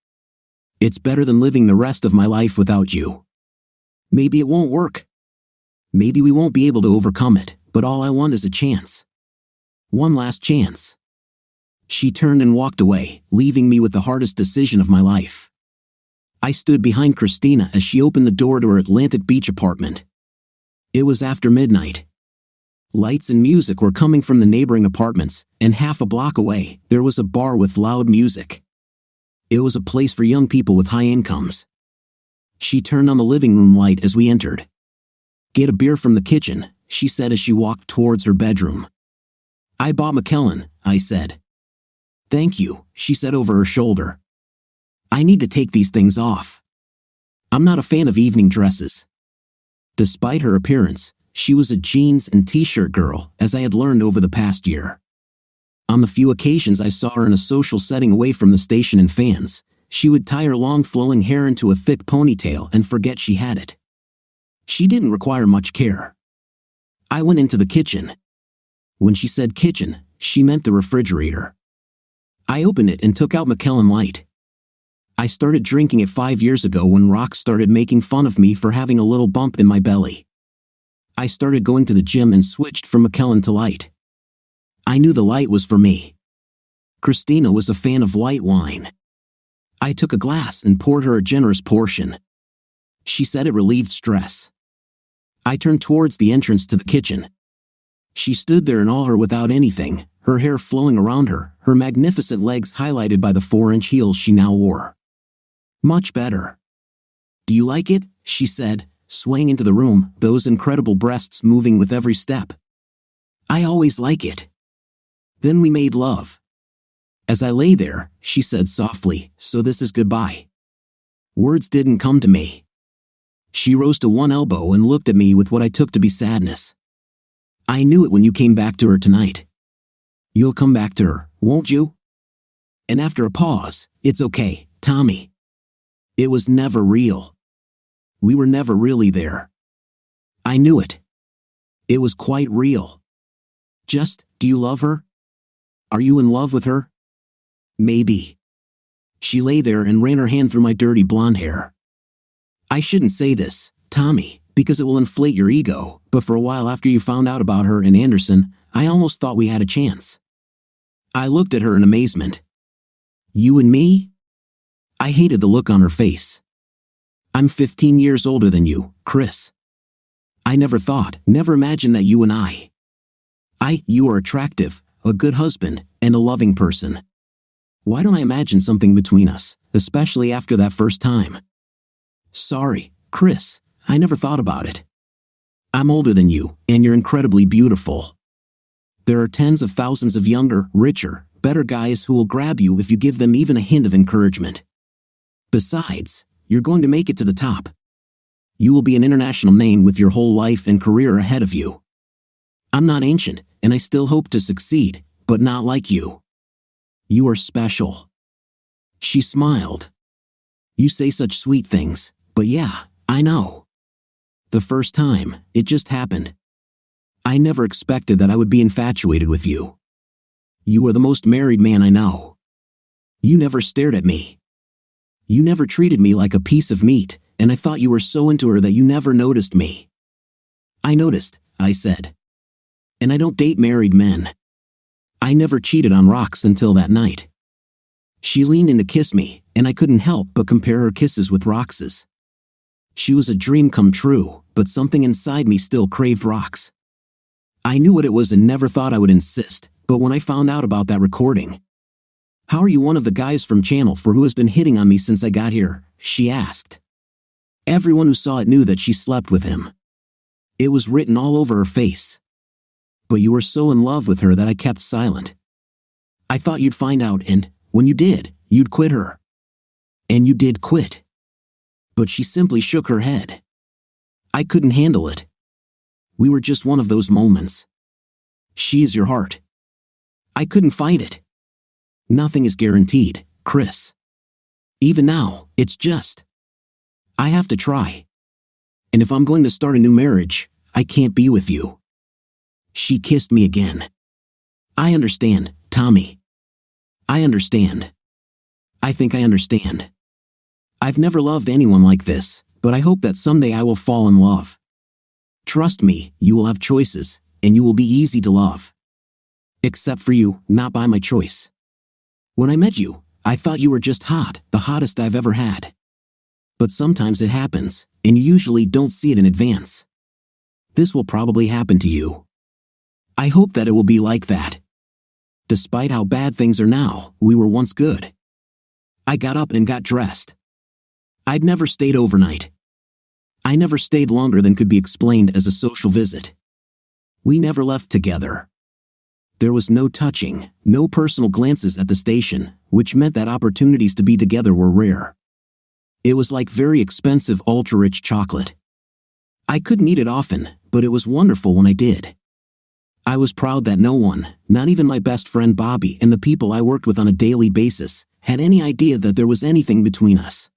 It's better than living the rest of my life without you. Maybe it won't work. Maybe we won't be able to overcome it, but all I want is a chance. One last chance. She turned and walked away, leaving me with the hardest decision of my life. I stood behind Christina as she opened the door to her Atlantic Beach apartment. It was after midnight. Lights and music were coming from the neighboring apartments, and half a block away, there was a bar with loud music. It was a place for young people with high incomes. She turned on the living room light as we entered. "Get a beer from the kitchen," she said as she walked towards her bedroom. "I bought McKellen," I said. "Thank you," she said over her shoulder. "I need to take these things off. I'm not a fan of evening dresses." Despite her appearance, she was a jeans and t-shirt girl, as I had learned over the past year. On the few occasions I saw her in a social setting away from the station and fans, she would tie her long flowing hair into a thick ponytail and forget she had it. She didn't require much care. I went into the kitchen. When she said kitchen, she meant the refrigerator. I opened it and took out McKellen Light. I started drinking it 5 years ago when Rox started making fun of me for having a little bump in my belly. I started going to the gym and switched from McKellen to Light. I knew the Light was for me. Christina was a fan of white wine. I took a glass and poured her a generous portion. She said it relieved stress. I turned towards the entrance to the kitchen. She stood there in all her without anything, her hair flowing around her, her magnificent legs highlighted by the 4-inch heels she now wore. "Much better." "Do you like it?" she said, swaying into the room, those incredible breasts moving with every step. "I always like it." Then we made love. As I lay there, she said softly, "So this is goodbye." Words didn't come to me. She rose to one elbow and looked at me with what I took to be sadness. "I knew it when you came back to her tonight. You'll come back to her, won't you?" And after a pause, "It's okay, Tommy. It was never real. We were never really there." I knew it. It was quite real. Just, do you love her? Are you in love with her? Maybe. She lay there and ran her hand through my dirty blonde hair. "I shouldn't say this, Tommy, because it will inflate your ego, but for a while after you found out about her and Anderson, I almost thought we had a chance." I looked at her in amazement. "You and me?" I hated the look on her face. "I'm 15 years older than you, Chris. I never thought, never imagined that you and you are attractive, a good husband, and a loving person. Why don't I imagine something between us, especially after that first time?" "Sorry, Chris, I never thought about it. I'm older than you, and you're incredibly beautiful. There are tens of thousands of younger, richer, better guys who will grab you if you give them even a hint of encouragement. Besides, you're going to make it to the top. You will be an international name with your whole life and career ahead of you. I'm not ancient, and I still hope to succeed, but not like you. You are special." She smiled. "You say such sweet things, but yeah, I know. The first time, it just happened. I never expected that I would be infatuated with you. You are the most married man I know. You never stared at me. You never treated me like a piece of meat, and I thought you were so into her that you never noticed me." "I noticed," I said. "And I don't date married men. I never cheated on Rox until that night." She leaned in to kiss me, and I couldn't help but compare her kisses with Rox's. She was a dream come true, but something inside me still craved Rox. I knew what it was and never thought I would insist, but when I found out about that recording. "How are you one of the guys from Channel 4 who has been hitting on me since I got here?" she asked. Everyone who saw it knew that she slept with him. It was written all over her face. But you were so in love with her that I kept silent. I thought you'd find out and, when you did, you'd quit her. And you did quit. But she simply shook her head. I couldn't handle it. We were just one of those moments. She is your heart. I couldn't fight it. Nothing is guaranteed, Chris. Even now, it's just. I have to try. And if I'm going to start a new marriage, I can't be with you." She kissed me again. "I understand, Tommy. I understand. I think I understand. I've never loved anyone like this, but I hope that someday I will fall in love. Trust me, you will have choices, and you will be easy to love. Except for you, not by my choice. When I met you, I thought you were just hot, the hottest I've ever had. But sometimes it happens, and you usually don't see it in advance. This will probably happen to you. I hope that it will be like that. Despite how bad things are now, we were once good." I got up and got dressed. I'd never stayed overnight. I never stayed longer than could be explained as a social visit. We never left together. There was no touching, no personal glances at the station, which meant that opportunities to be together were rare. It was like very expensive ultra-rich chocolate. I couldn't eat it often, but it was wonderful when I did. I was proud that no one, not even my best friend Bobby and the people I worked with on a daily basis, had any idea that there was anything between us.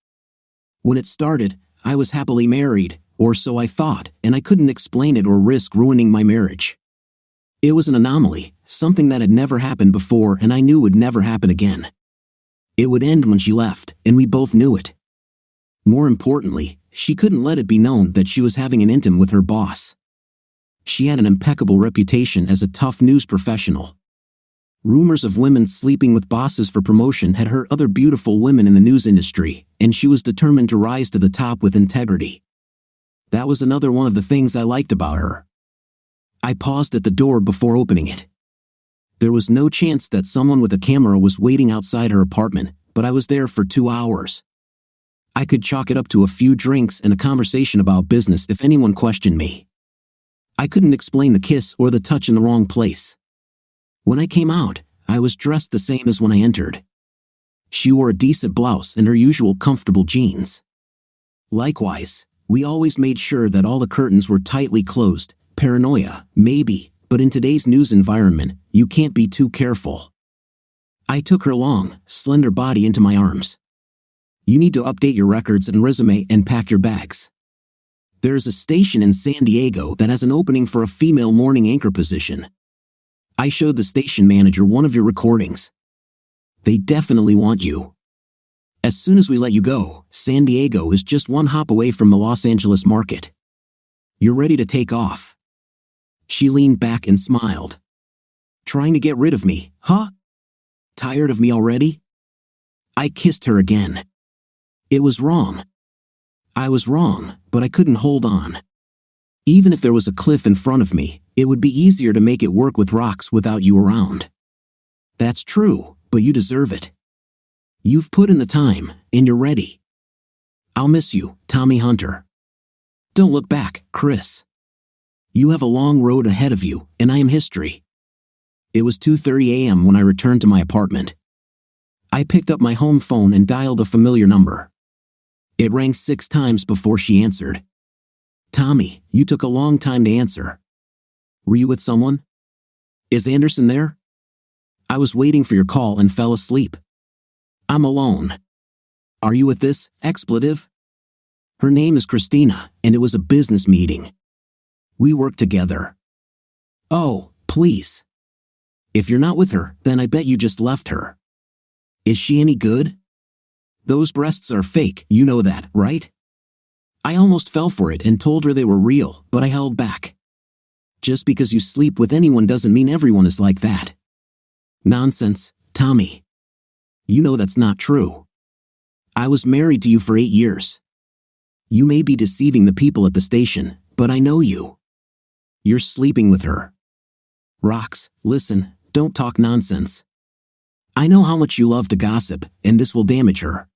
When it started, I was happily married, or so I thought, and I couldn't explain it or risk ruining my marriage. It was an anomaly, something that had never happened before and I knew would never happen again. It would end when she left, and we both knew it. More importantly, she couldn't let it be known that she was having an intim with her boss. She had an impeccable reputation as a tough news professional. Rumors of women sleeping with bosses for promotion had hurt other beautiful women in the news industry, and she was determined to rise to the top with integrity. That was another one of the things I liked about her. I paused at the door before opening it. There was no chance that someone with a camera was waiting outside her apartment, but I was there for 2 hours. I could chalk it up to a few drinks and a conversation about business if anyone questioned me. I couldn't explain the kiss or the touch in the wrong place. When I came out, I was dressed the same as when I entered. She wore a decent blouse and her usual comfortable jeans. Likewise, we always made sure that all the curtains were tightly closed. Paranoia, maybe, but in today's news environment, you can't be too careful. I took her long, slender body into my arms. "You need to update your records and resume and pack your bags. There is a station in San Diego that has an opening for a female morning anchor position. I showed the station manager one of your recordings. They definitely want you. As soon as we let you go, San Diego is just one hop away from the Los Angeles market. You're ready to take off." She leaned back and smiled. "Trying to get rid of me, huh? Tired of me already?" I kissed her again. It was wrong. I was wrong, but I couldn't hold on. Even if there was a cliff in front of me, it would be easier to make it work with rocks without you around. That's true, but you deserve it. You've put in the time, and you're ready. I'll miss you, Tommy Hunter. Don't look back, Chris. You have a long road ahead of you, and I am history. It was 2:30 a.m. when I returned to my apartment. I picked up my home phone and dialed a familiar number. It rang 6 times before she answered. "Tommy, you took a long time to answer. Were you with someone? Is Anderson there? I was waiting for your call and fell asleep. I'm alone. Are you with this expletive?" Her name is Christina, and it was a business meeting. We work together. Oh, please. If you're not with her, then I bet you just left her. Is she any good? Those breasts are fake, you know that, right? I almost fell for it and told her they were real, but I held back. Just because you sleep with anyone doesn't mean everyone is like that. Nonsense, Tommy. You know that's not true. I was married to you for 8 years. You may be deceiving the people at the station, but I know you. You're sleeping with her. Rox, listen, don't talk nonsense. I know how much you love to gossip, and this will damage her.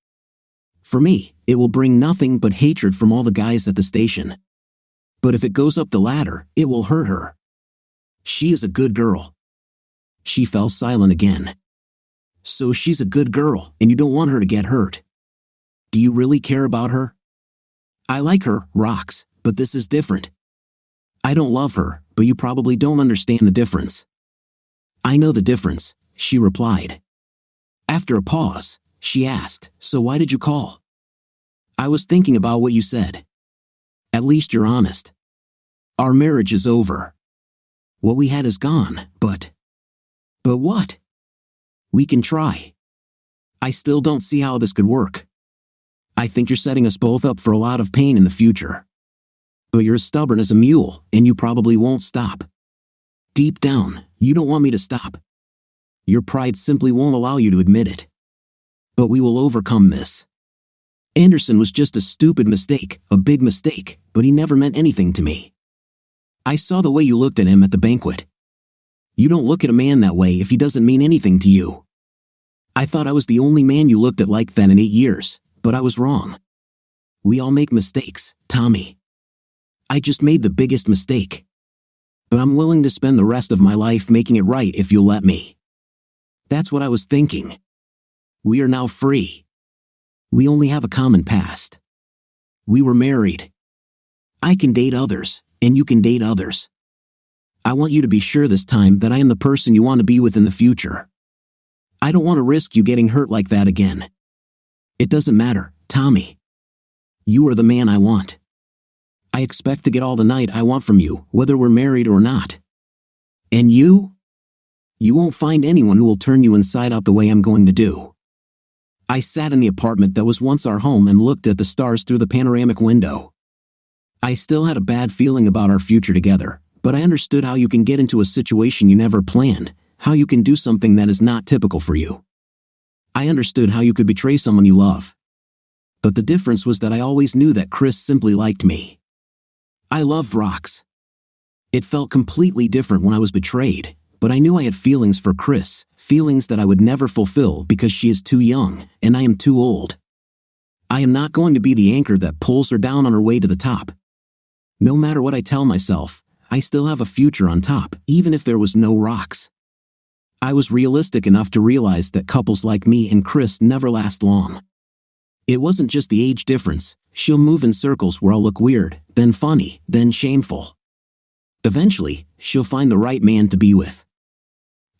For me, it will bring nothing but hatred from all the guys at the station. But if it goes up the ladder, it will hurt her. She is a good girl. She fell silent again. So she's a good girl, and you don't want her to get hurt. Do you really care about her? I like her, Rox, but this is different. I don't love her, but you probably don't understand the difference. I know the difference, she replied. After a pause, she asked, so why did you call? I was thinking about what you said. At least you're honest. Our marriage is over. What we had is gone, but what? We can try. I still don't see how this could work. I think you're setting us both up for a lot of pain in the future. But you're as stubborn as a mule, and you probably won't stop. Deep down, you don't want me to stop. Your pride simply won't allow you to admit it. But we will overcome this. Anderson was just a stupid mistake, a big mistake, but he never meant anything to me. I saw the way you looked at him at the banquet. You don't look at a man that way if he doesn't mean anything to you. I thought I was the only man you looked at like that in 8 years, but I was wrong. We all make mistakes, Tommy. I just made the biggest mistake. But I'm willing to spend the rest of my life making it right if you'll let me. That's what I was thinking. We are now free. We only have a common past. We were married. I can date others, and you can date others. I want you to be sure this time that I am the person you want to be with in the future. I don't want to risk you getting hurt like that again. It doesn't matter, Tommy. You are the man I want. I expect to get all the night I want from you, whether we're married or not. And you? You won't find anyone who will turn you inside out the way I'm going to do. I sat in the apartment that was once our home and looked at the stars through the panoramic window. I still had a bad feeling about our future together, but I understood how you can get into a situation you never planned, how you can do something that is not typical for you. I understood how you could betray someone you love. But the difference was that I always knew that Chris simply liked me. I loved rocks. It felt completely different when I was betrayed, but I knew I had feelings for Chris, feelings that I would never fulfill because she is too young, and I am too old. I am not going to be the anchor that pulls her down on her way to the top. No matter what I tell myself, I still have a future on top, even if there was no rocks. I was realistic enough to realize that couples like me and Chris never last long. It wasn't just the age difference. She'll move in circles where I'll look weird, then funny, then shameful. Eventually, she'll find the right man to be with.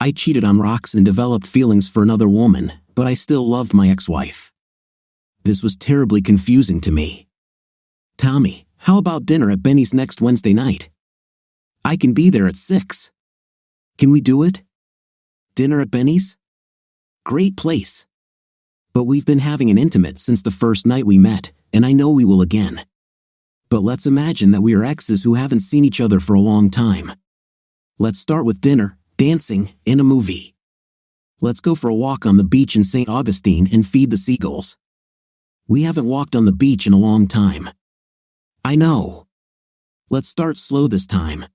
I cheated on rocks and developed feelings for another woman, but I still loved my ex-wife. This was terribly confusing to me. Tommy, how about dinner at Benny's next Wednesday night? I can be there at 6. Can we do it? Dinner at Benny's? Great place. But we've been having an intimate since the first night we met, and I know we will again. But let's imagine that we are exes who haven't seen each other for a long time. Let's start with dinner, dancing, and a movie. Let's go for a walk on the beach in St. Augustine and feed the seagulls. We haven't walked on the beach in a long time. I know. Let's start slow this time.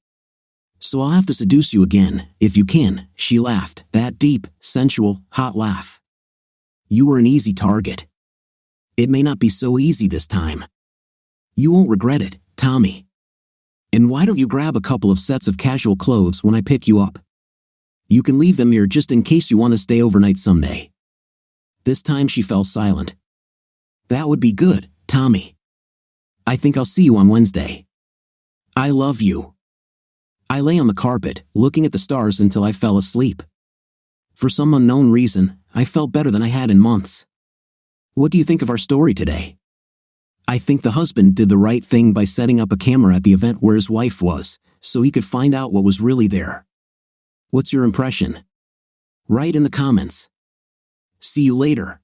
So I'll have to seduce you again, if you can, she laughed, that deep, sensual, hot laugh. You were an easy target. It may not be so easy this time. You won't regret it, Tommy. And why don't you grab a couple of sets of casual clothes when I pick you up? You can leave them here just in case you want to stay overnight someday. This time she fell silent. That would be good, Tommy. I think I'll see you on Wednesday. I love you. I lay on the carpet, looking at the stars until I fell asleep. For some unknown reason, I felt better than I had in months. What do you think of our story today? I think the husband did the right thing by setting up a camera at the event where his wife was, so he could find out what was really there. What's your impression? Write in the comments. See you later.